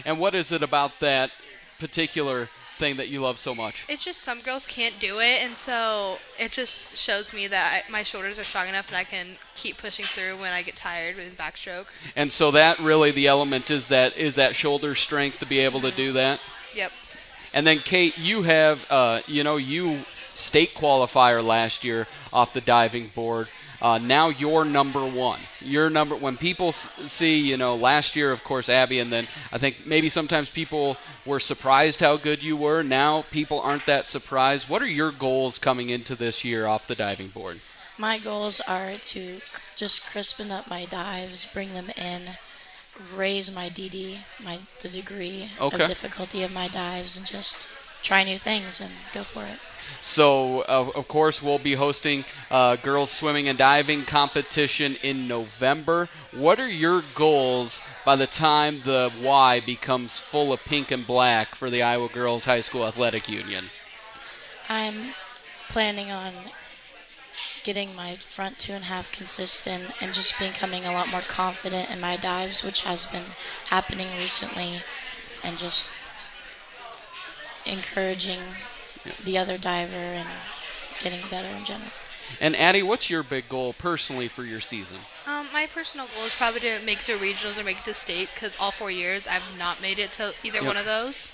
And what is it about that particular thing that you love so much? It's just some girls can't do it, and so it just shows me that my shoulders are strong enough that I can keep pushing through when I get tired with backstroke. And so that really the element is that shoulder strength to be able to do that? Yep. And then Kate, you have you state qualifier last year off the diving board. Now you're number one. When people see, last year, of course, Abby, and then I think maybe sometimes people were surprised how good you were. Now people aren't that surprised. What are your goals coming into this year off the diving board? My goals are to just crispen up my dives, bring them in, raise my DD, the degree of difficulty of my dives, and just try new things and go for it. So, of course, we'll be hosting girls swimming and diving competition in November. What are your goals by the time the Y becomes full of pink and black for the Iowa Girls High School Athletic Union? I'm planning on getting my front 2.5 consistent and just becoming a lot more confident in my dives, which has been happening recently, and just encouraging the other diver and getting better in general. And Addie, what's your big goal personally for your season? My personal goal is probably to make it to regionals or make it to state, because all 4 years I've not made it to either one of those.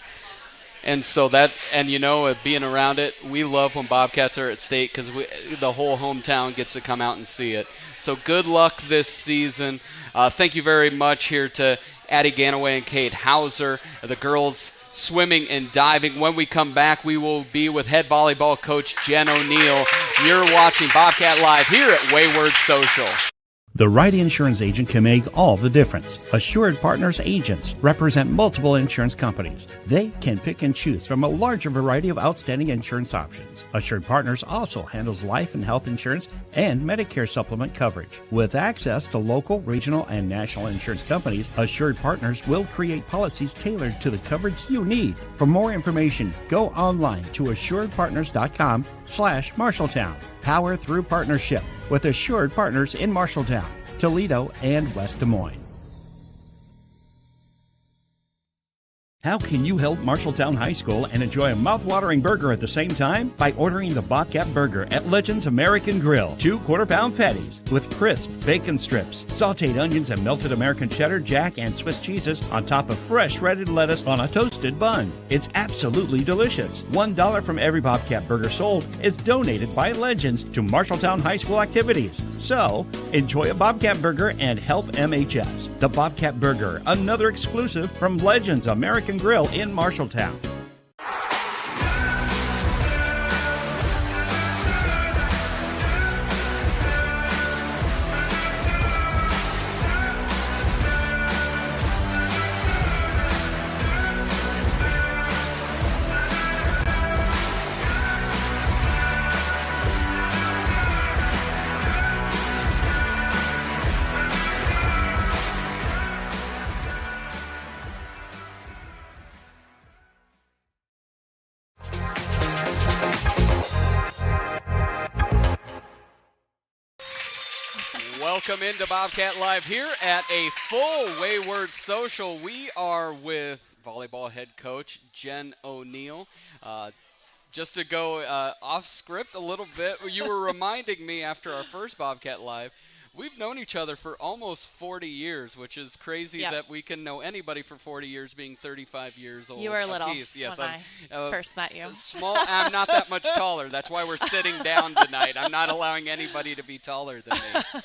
And so being around it, we love when Bobcats are at state because the whole hometown gets to come out and see it. So good luck this season. Thank you very much here to Addie Ganaway and Kate Hauser, the girls swimming and diving. When we come back, we will be with head volleyball coach Jen O'Neill. You're watching Bobcat Live here at Wayward Social. The right insurance agent can make all the difference. Assured Partners agents represent multiple insurance companies. They can pick and choose from a larger variety of outstanding insurance options. Assured Partners also handles life and health insurance and Medicare supplement coverage. With access to local, regional, and national insurance companies, Assured Partners will create policies tailored to the coverage you need. For more information, go online to assuredpartners.com/Marshalltown. Power through partnership with Assured Partners in Marshalltown, Toledo, and West Des Moines. How can you help Marshalltown High School and enjoy a mouth-watering burger at the same time? By ordering the Bobcat Burger at Legends American Grill. 2 quarter-pound patties with crisp bacon strips, sautéed onions, and melted American cheddar, jack, and Swiss cheeses on top of fresh shredded lettuce on a toasted bun. It's absolutely delicious. $1 from every Bobcat Burger sold is donated by Legends to Marshalltown High School activities. So, enjoy a Bobcat Burger and help MHS. The Bobcat Burger, another exclusive from Legends American Grill in Marshalltown. Welcome into Bobcat Live here at a full Wayward Social. We are with volleyball head coach Jen O'Neill. Just to go off script a little bit, you were reminding me after our first Bobcat Live, we've known each other for almost 40 years, which is crazy that we can know anybody for 40 years being 35 years old. You were little yes, when I first met you. I'm not that much taller. That's why we're sitting down tonight. I'm not allowing anybody to be taller than me.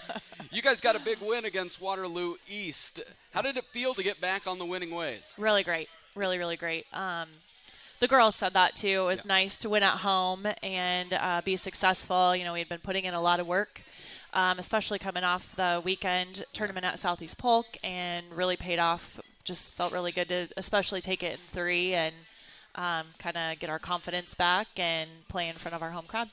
You guys got a big win against Waterloo East. How did it feel to get back on the winning ways? Really great. Really, really great. The girls said that too. It was nice to win at home and be successful. You know, we had been putting in a lot of work, especially coming off the weekend tournament at Southeast Polk, and really paid off. Just felt really good to especially take it in 3 and kind of get our confidence back and play in front of our home crowd.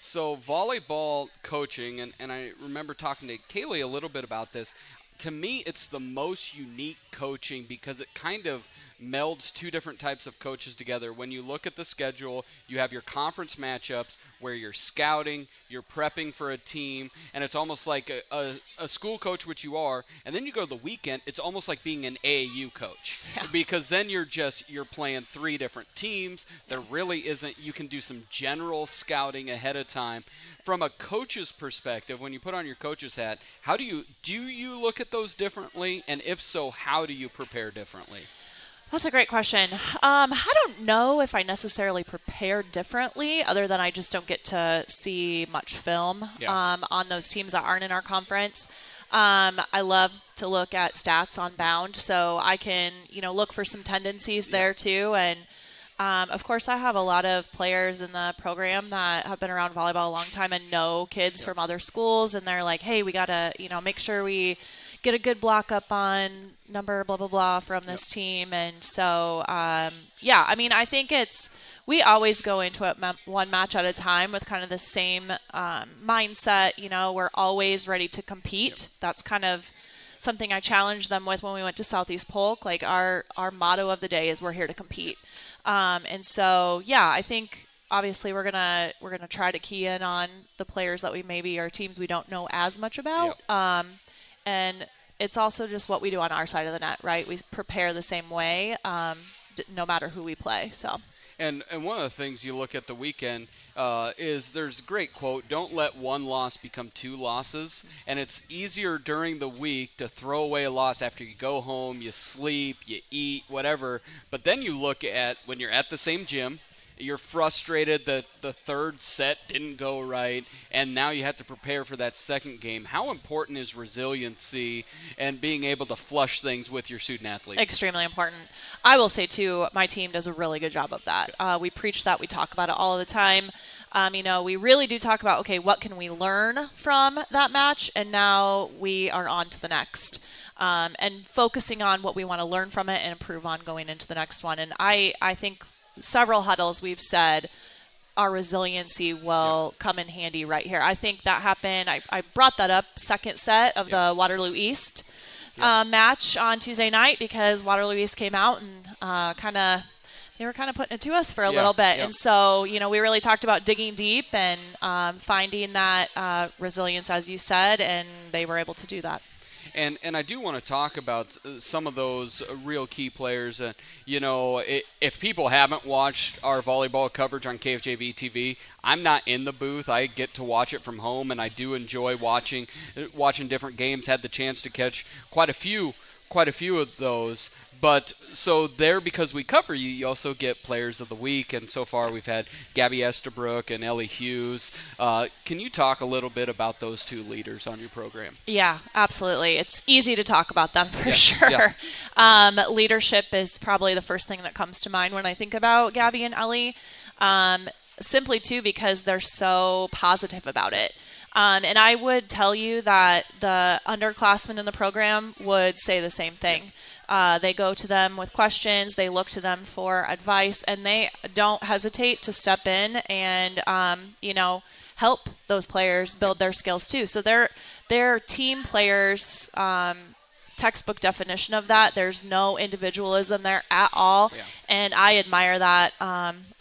So volleyball coaching, and I remember talking to Kaylee a little bit about this. To me, it's the most unique coaching because it kind of melds 2 different types of coaches together. When you look at the schedule, you have your conference matchups where you're scouting, you're prepping for a team, and it's almost like a school coach, which you are, and then you go to the weekend, it's almost like being an AAU coach because then you're playing 3 different teams. There really isn't, you can do some general scouting ahead of time. From a coach's perspective, when you put on your coach's hat, how do you look at those differently? And if so, how do you prepare differently? That's a great question. I don't know if I necessarily prepare differently, other than I just don't get to see much film on those teams that aren't in our conference. I love to look at stats on Bound, so I can, look for some tendencies there too. And of course, I have a lot of players in the program that have been around volleyball a long time and know kids from other schools, and they're like, hey, we got to, make sure we get a good block up on number blah, blah, blah from this team. And so, I think we always go into it one match at a time with kind of the same mindset. We're always ready to compete. That's kind of something I challenged them with when we went to Southeast Polk. Like our motto of the day is we're here to compete. And so, I think obviously we're gonna try to key in on the players that we maybe are teams we don't know as much about. And it's also just what we do on our side of the net, right? We prepare the same way, no matter who we play. So. And one of the things you look at the weekend is there's a great quote, don't let one loss become 2 losses. And it's easier during the week to throw away a loss after you go home, you sleep, you eat, whatever. But then you look at when you're at the same gym, you're frustrated that the third set didn't go right, and now you have to prepare for that second game. How important is resiliency and being able to flush things with your student athletes? Extremely important. I will say, too, my team does a really good job of that. We preach that. We talk about it all the time. We really do talk about, okay, what can we learn from that match? And now we are on to the next. And focusing on what we want to learn from it and improve on going into the next one. And I think several huddles we've said our resiliency will come in handy right here. I think that happened. I brought that up second set of the Waterloo East match on Tuesday night because Waterloo East came out and they were kind of putting it to us for a little bit. And so, we really talked about digging deep and finding that resilience, as you said, and they were able to do that. And I do want to talk about some of those real key players. If people haven't watched our volleyball coverage on KFJB-TV, I'm not in the booth. I get to watch it from home, and I do enjoy watching different games. Had the chance to catch quite a few of those. But so there, because we cover you also get Players of the Week, and so far we've had Gabby Estabrook and Ellie Hughes. Can you talk a little bit about those two leaders on your program? Yeah, absolutely. It's easy to talk about them for sure. Yeah. Leadership is probably the first thing that comes to mind when I think about Gabby and Ellie, simply too because they're so positive about it. And I would tell you that the underclassmen in the program would say the same thing. They go to them with questions, they look to them for advice, and they don't hesitate to step in and, help those players build their skills too. So they're team players, textbook definition of that. There's no individualism there at all, and I admire that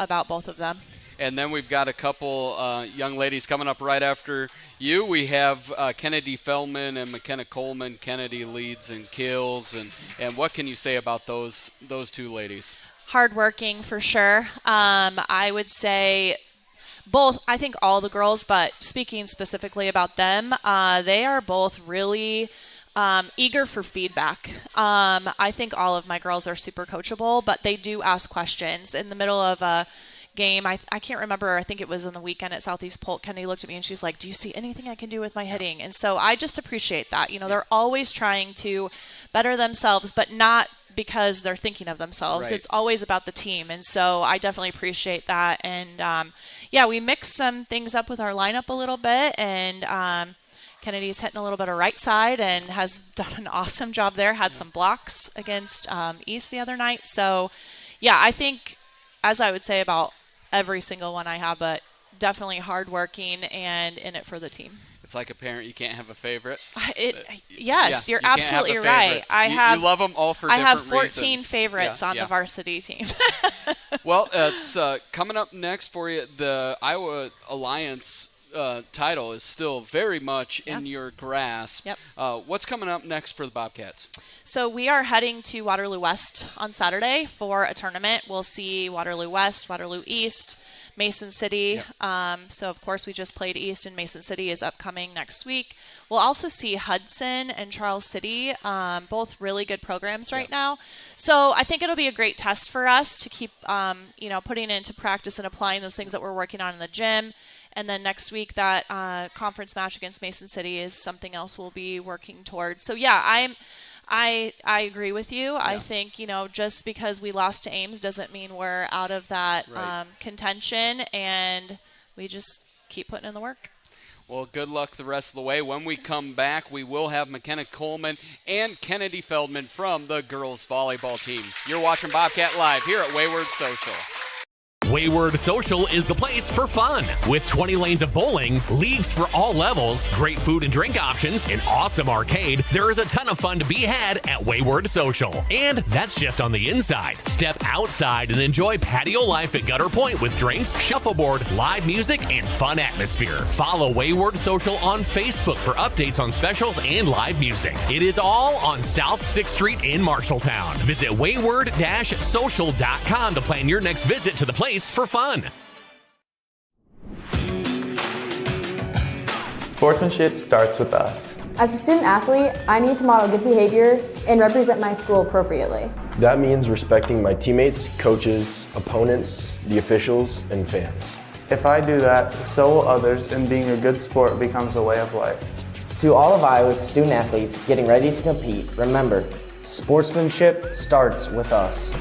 about both of them. And then we've got a couple young ladies coming up right after you. We have Kennedy Feldman and McKenna Coleman. Kennedy leads and kills. And what can you say about those two ladies? Hardworking for sure. I would say both. I think all the girls, but speaking specifically about them, they are both really eager for feedback. I think all of my girls are super coachable, but they do ask questions. In the middle of a game, I can't remember, I think it was in the weekend at Southeast Polk, Kennedy looked at me and she's like, do you see anything I can do with my hitting? And so I just appreciate that. They're always trying to better themselves, but not because they're thinking of themselves. Right. It's always about the team. And so I definitely appreciate that. And we mix some things up with our lineup a little bit, and Kennedy's hitting a little bit of right side and has done an awesome job there. Had some blocks against East the other night. So I think, as I would say about every single one I have, but definitely hardworking and in it for the team. It's like a parent, you can't have a favorite. Yes, you're absolutely right. You love them all for different reasons. I have 14 favorites on the varsity team. Well, it's coming up next for you. The Iowa Alliance title is still very much in your grasp. Yep. What's coming up next for the Bobcats? So we are heading to Waterloo West on Saturday for a tournament. We'll see Waterloo West, Waterloo East, Mason City. Yep. So, of course, we just played East, and Mason City is upcoming next week. We'll also see Hudson and Charles City, both really good programs right now. So I think it'll be a great test for us to keep, putting into practice and applying those things that we're working on in the gym. And then next week, that conference match against Mason City is something else we'll be working towards. So, I agree with you. Yeah. I think, just because we lost to Ames doesn't mean we're out of that contention, and we just keep putting in the work. Well, good luck the rest of the way. When we come back, we will have McKenna Coleman and Kennedy Feldman from the girls volleyball team. You're watching Bobcat Live here at Wayward Social. Wayward Social is the place for fun. With 20 lanes of bowling, leagues for all levels, great food and drink options, an awesome arcade, there is a ton of fun to be had at Wayward Social. And that's just on the inside. Step outside and enjoy patio life at Gutter Point with drinks, shuffleboard, live music, and fun atmosphere. Follow Wayward Social on Facebook for updates on specials and live music. It is all on South 6th Street in Marshalltown. Visit wayward-social.com to plan your next visit to the place for fun. Sportsmanship starts with us. As a student athlete, I need to model good behavior and represent my school appropriately. That means respecting my teammates, coaches, opponents, the officials, and fans. If I do that, so will others, and being a good sport becomes a way of life. To all of Iowa's student athletes getting ready to compete, remember, sportsmanship starts with us.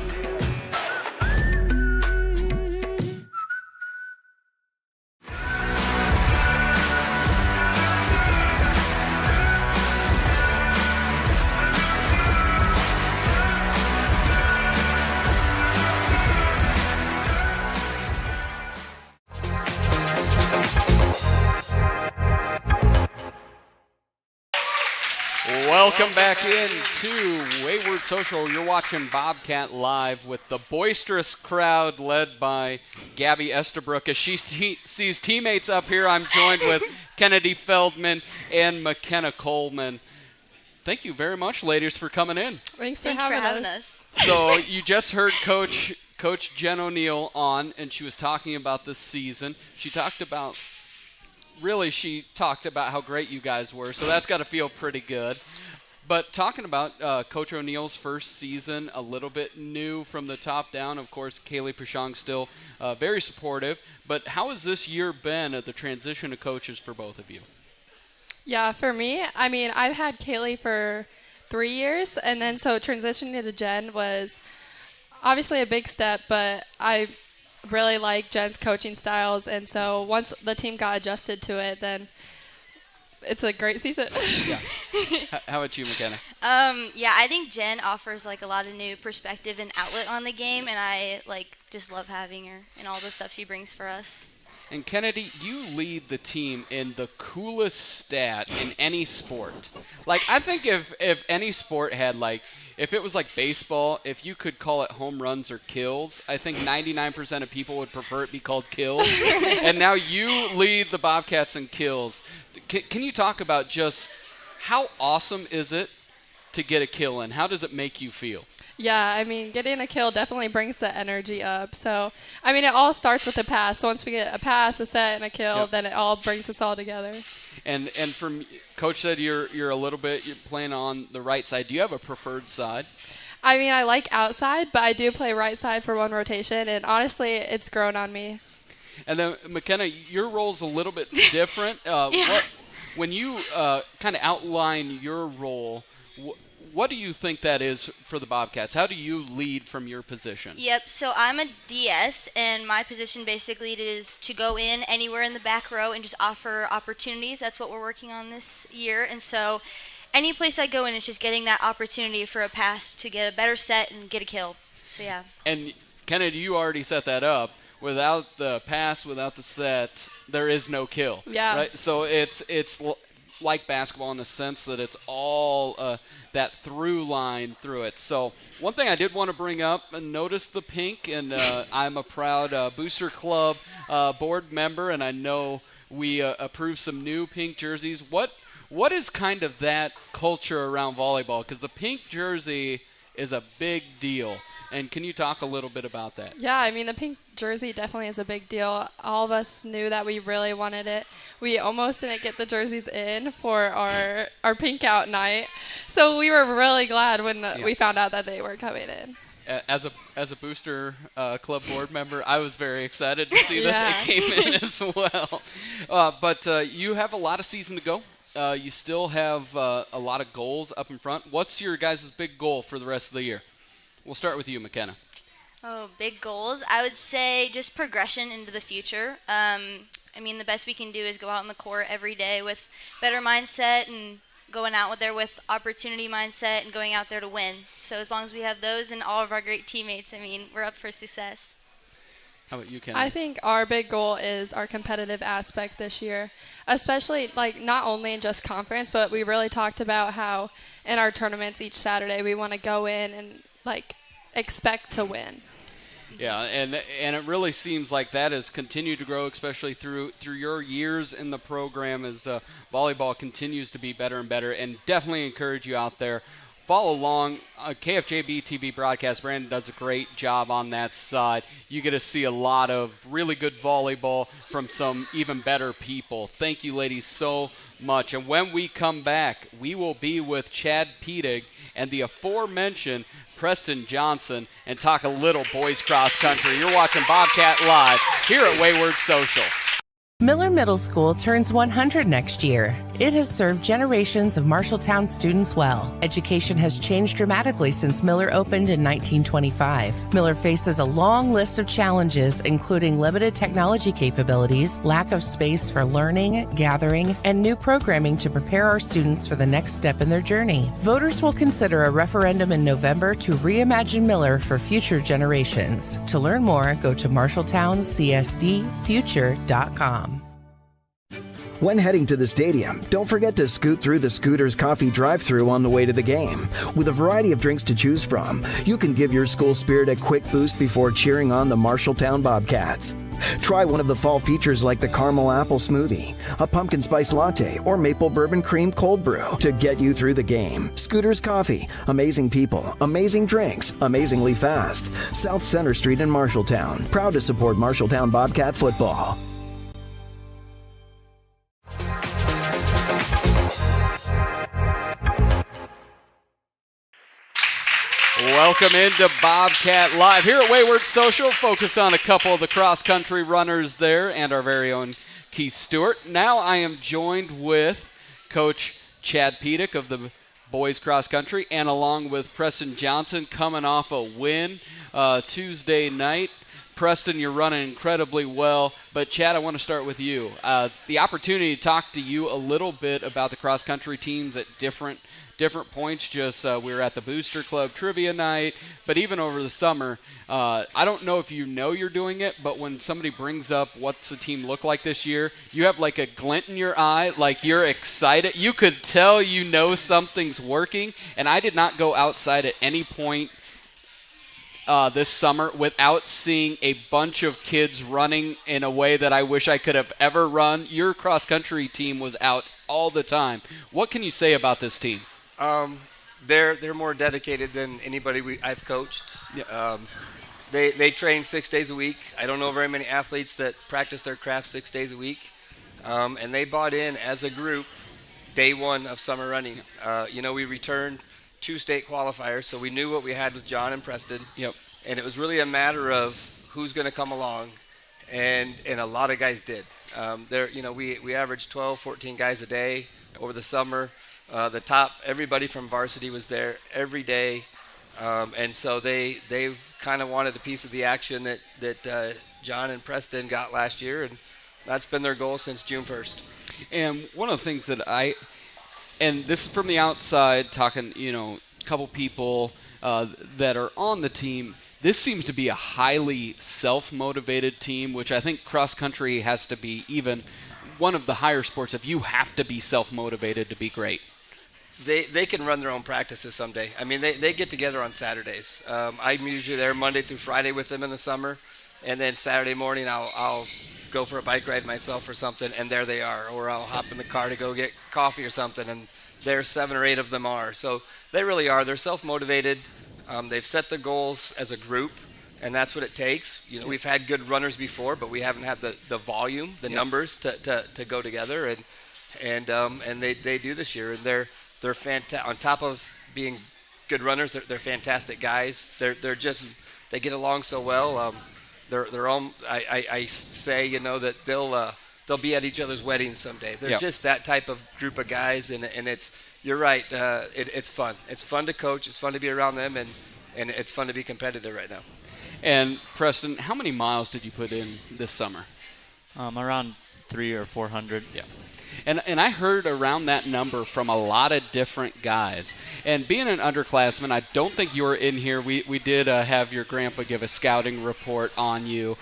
Welcome back into Wayward Social. You're watching Bobcat Live with the boisterous crowd led by Gabby Estabrook. As she sees teammates up here, I'm joined with Kennedy Feldman and McKenna Coleman. thank you very much, ladies, for coming in. Thanks for having us. So you just heard Coach Jen O'Neill on, and she was talking about this season. She talked about how great you guys were, so that's got to feel pretty good. But talking about Coach O'Neill's first season, a little bit new from the top down. Of course, Kaylee Pashong still very supportive. But how has this year been at the transition of coaches for both of you? Yeah, for me, I mean, I've had Kaylee for 3 years, and then so transitioning to Jen was obviously a big step, but I really like Jen's coaching styles, and so once the team got adjusted to it, then it's a great season. Yeah. How about you, McKenna? Yeah, I think Jen offers like a lot of new perspective and outlet on the game, and I just love having her and all the stuff she brings for us. And Kennedy, you lead the team in the coolest stat in any sport. I think if any sport had if it was like baseball, if you could call it home runs or kills, I think 99% of people would prefer it be called kills. And now you lead the Bobcats in kills. Can you talk about just how awesome is it to get a kill in? How does it make you feel? Yeah, I mean, getting a kill definitely brings the energy up. So, I mean, it all starts with a pass. So once we get a pass, a set, and a kill, then it all brings us all together. And from Coach said you're playing on the right side. Do you have a preferred side? I mean, I like outside, but I do play right side for one rotation, and honestly, it's grown on me. And then, McKenna, your role's a little bit different. When you kind of outline your role, what do you think that is for the Bobcats? How do you lead from your position? Yep, so I'm a DS, and my position basically is to go in anywhere in the back row and just offer opportunities. That's what we're working on this year. And so any place I go in, it's just getting that opportunity for a pass to get a better set and get a kill. So, yeah. And, Kennedy, you already set that up. Without the pass, without the set, there is no kill. Yeah. Right? So it's like basketball in the sense that it's all that through line through it. So one thing I did want to bring up, notice the pink, and I'm a proud Booster Club board member, and I know we approved some new pink jerseys. What is kind of that culture around volleyball? Because the pink jersey is a big deal. And can you talk a little bit about that? Yeah, I mean, the pink jersey definitely is a big deal. All of us knew that we really wanted it. We almost didn't get the jerseys in for our pink out night. So we were really glad when we found out that they were coming in. As a Booster Club board member, I was very excited to see that they came in as well. But you have a lot of season to go. You still have a lot of goals up in front. What's your guys' big goal for the rest of the year? We'll start with you, McKenna. Oh, big goals. I would say just progression into the future. I mean, the best we can do is go out on the court every day with better mindset and going out there with opportunity mindset and going out there to win. So as long as we have those and all of our great teammates, I mean, we're up for success. How about you, Kennedy? I think our big goal is our competitive aspect this year, especially not only in just conference, but we really talked about how in our tournaments each Saturday we want to go in and expect to win. Yeah, and it really seems like that has continued to grow, especially through your years in the program as volleyball continues to be better and better. And definitely encourage you out there, follow along. KFJB-TV broadcast, Brandon does a great job on that side. You get to see a lot of really good volleyball from some even better people. Thank you, ladies, so much. And when we come back, we will be with Chad Pedig and the aforementioned Preston Johnson and talk a little boys cross country. You're watching Bobcat Live here at Wayward Social. Miller Middle School turns 100 next year. It has served generations of Marshalltown students well. Education has changed dramatically since Miller opened in 1925. Miller faces a long list of challenges, including limited technology capabilities, lack of space for learning, gathering, and new programming to prepare our students for the next step in their journey. Voters will consider a referendum in November to reimagine Miller for future generations. To learn more, go to marshalltowncsdfuture.com. When heading to the stadium, don't forget to scoot through the Scooter's Coffee drive-thru on the way to the game. With a variety of drinks to choose from, you can give your school spirit a quick boost before cheering on the Marshalltown Bobcats. Try one of the fall features like the caramel apple smoothie, a pumpkin spice latte, or maple bourbon cream cold brew to get you through the game. Scooters Coffee. Amazing people, amazing drinks, amazingly fast. South Center Street in Marshalltown. Proud to support Marshalltown Bobcat football. Welcome into Bobcat Live here at Wayward Social, focused on a couple of the cross-country runners there and our very own Keith Stewart. Now I am joined with Coach Chad Pedic of the boys cross-country, and along with Preston Johnson coming off a win Tuesday night. Preston, you're running incredibly well, but Chad, I want to start with you. The opportunity to talk to you a little bit about the cross-country teams at different points. We were at the Booster Club trivia night, but even over the summer, I don't know if you know you're doing it, but when somebody brings up what's the team look like this year, you have like a glint in your eye, like you're excited. You could tell you know something's working, and I did not go outside at any point this summer without seeing a bunch of kids running in a way that I wish I could have ever run. Your cross-country team was out all the time. What can you say about this team? They're more dedicated than anybody I've coached. Yep. They train 6 days a week. I don't know very many athletes that practice their craft 6 days a week. And they bought in as a group day one of summer running. We returned 2 state qualifiers, so we knew what we had with John and Preston. Yep. And it was really a matter of who's going to come along, and a lot of guys did. We averaged 12, 14 guys a day over the summer. Everybody from varsity was there every day, and so they kind of wanted a piece of the action that John and Preston got last year, and that's been their goal since June 1st. And one of the things that and this is from the outside, talking, a couple people that are on the team, this seems to be a highly self-motivated team, which I think cross-country has to be even one of the higher sports if you have to be self-motivated to be great. They can run their own practices someday. I mean, they get together on Saturdays. I'm usually there Monday through Friday with them in the summer, and then Saturday morning I'll go for a bike ride myself or something, and there they are. Or I'll hop in the car to go get coffee or something, and there 7 or 8 of them are. So they really are. They're self-motivated. They've set the goals as a group, and that's what it takes. We've had good runners before, but we haven't had the volume, the numbers to go together, and they do this year, and they're fantastic. On top of being good runners, they're fantastic guys. They get along so well. They're all. I say that they'll be at each other's weddings someday. They're just that type of group of guys, and it's. You're right. It's fun. It's fun to coach. It's fun to be around them, and it's fun to be competitive right now. And Preston, how many miles did you put in this summer? Around 300 or 400. Yeah. And I heard around that number from a lot of different guys. And being an underclassman, I don't think you were in here. We did have your grandpa give a scouting report on you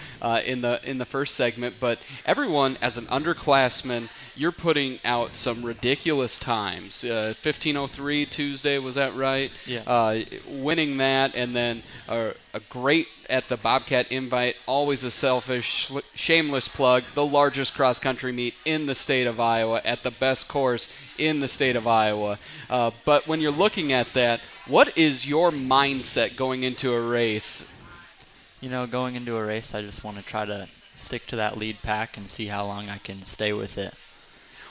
in the first segment. But everyone, as an underclassman, you're putting out some ridiculous times. 15:03 Tuesday, was that right? Yeah. Winning that, and then a great at the Bobcat Invite, always a selfish, shameless plug, the largest cross-country meet in the state of Iowa at the best course in the state of Iowa. But when you're looking at that, what is your mindset going into a race? Going into a race, I just want to try to stick to that lead pack and see how long I can stay with it.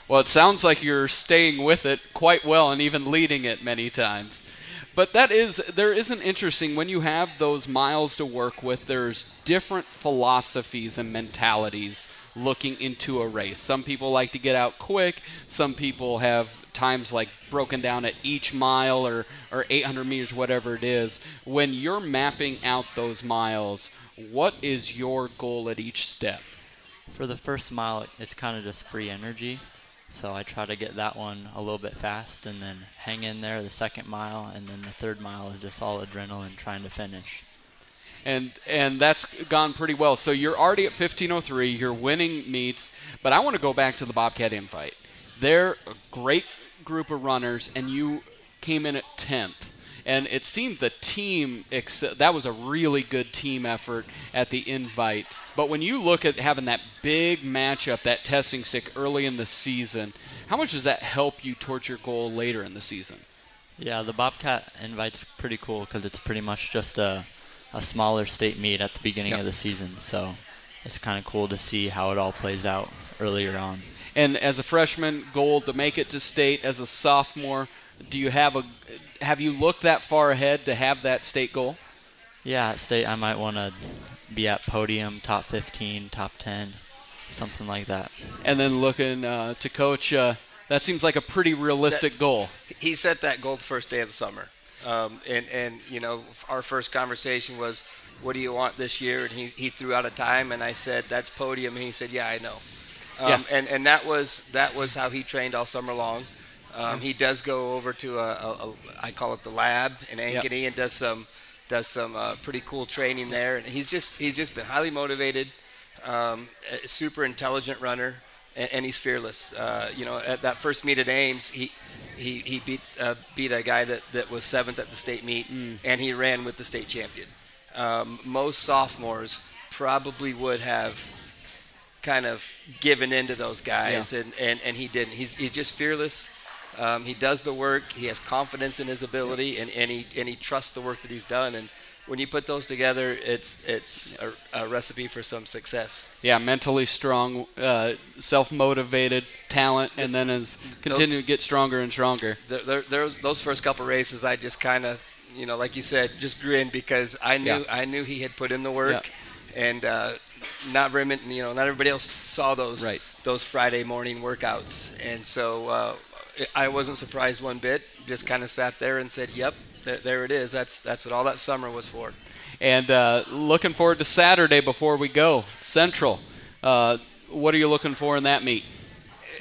Well, it sounds like you're staying with it quite well and even leading it many times. But there is an interesting, when you have those miles to work with, there's different philosophies and mentalities looking into a race. Some people like to get out quick. Some people have times like broken down at each mile or 800 meters, whatever it is. When you're mapping out those miles, what is your goal at each step? For the first mile, it's kind of just free energy. So I try to get that one a little bit fast and then hang in there the second mile, and then the third mile is just all adrenaline trying to finish. And that's gone pretty well. So you're already at 15:03. You're winning meets. But I want to go back to the Bobcat Invite. They're a great group of runners, and you came in at 10th. And it seemed the team, that was a really good team effort at the invite. But when you look at having that big matchup, that testing stick early in the season, how much does that help you towards your goal later in the season? Yeah, the Bobcat invite's pretty cool because it's pretty much just a smaller state meet at the beginning of the season. So it's kind of cool to see how it all plays out earlier on. And as a freshman, goal to make it to state. As a sophomore, do you have you looked that far ahead to have that state goal? Yeah, at state I might want to be at podium, top 15, top 10, something like that. And then looking to coach, that seems like a pretty realistic goal. He set that goal the first day of the summer. And you know, our first conversation was, what do you want this year? And he threw out a time, and I said, that's podium. And he said, yeah, I know. And that was how he trained all summer long. He does go over to I call it the lab in Ankeny, and does some pretty cool training there. And he's just been highly motivated, a super intelligent runner, and he's fearless. You know, at that first meet at Ames, he beat a guy that was 7th at the state meet, and he ran with the state champion. Most sophomores probably would have kind of given in to those guys, and he didn't. He's just fearless. He does the work. He has confidence in his ability, and he trusts the work that he's done. And when you put those together, it's a recipe for some success. Yeah, mentally strong, self-motivated, talent, and then continue to get stronger and stronger. Those first couple races, I just kind of, you know, like you said, just grinned because I knew he had put in the work, and not everybody else saw those Friday morning workouts, and so I wasn't surprised one bit. Just kind of sat there and said, "Yep, there it is. That's what all that summer was for." And looking forward to Saturday before we go. Central, what are you looking for in that meet?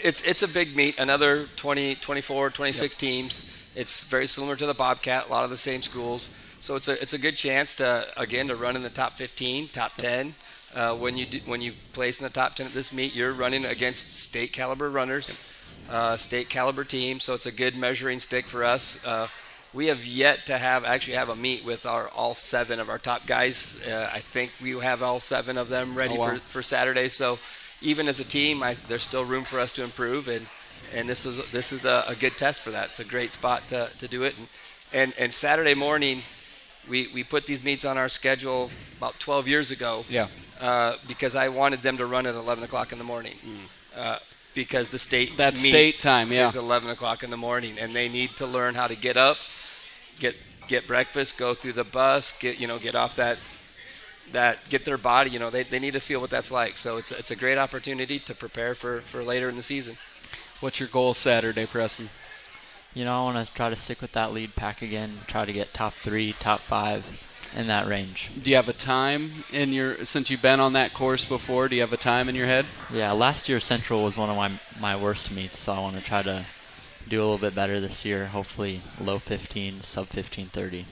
It's a big meet. Another 20, 24, 26 teams. It's very similar to the Bobcat. A lot of the same schools. So it's a good chance to run in the top 15, top 10. When you place in the top 10 at this meet, you're running against state caliber runners, state caliber team. So it's a good measuring stick for us. We have yet to have a meet with all 7 of our top guys. I think we have all 7 of them ready for Saturday. So even as a team, there's still room for us to improve, and this is a good test for that. It's a great spot to do it. And Saturday morning, we put these meets on our schedule about 12 years ago. Because I wanted them to run at 11 o'clock in the morning. Because the state meet state time is 11 o'clock in the morning, and they need to learn how to get up, get breakfast, go through the bus, get off that get their body. They need to feel what that's like. So it's a great opportunity to prepare for later in the season. What's your goal Saturday, Preston? I want to try to stick with that lead pack again, try to get top 3, top 5 in that range. Do you have a time since you've been on that course before, do you have a time in your head? Yeah, last year Central was one of my worst meets, so I want to try to do a little bit better this year, hopefully low 15, sub 15:30.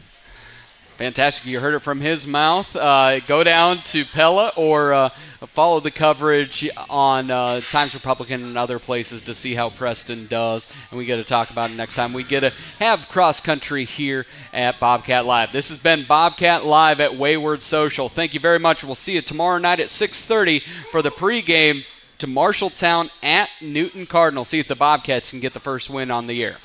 Fantastic. You heard it from his mouth. Go down to Pella or follow the coverage on Times Republican and other places to see how Preston does. And we get to talk about it next time. We get to have cross country here at Bobcat Live. This has been Bobcat Live at Wayward Social. Thank you very much. We'll see you tomorrow night at 6:30 for the pregame to Marshalltown at Newton Cardinal. See if the Bobcats can get the first win on the year.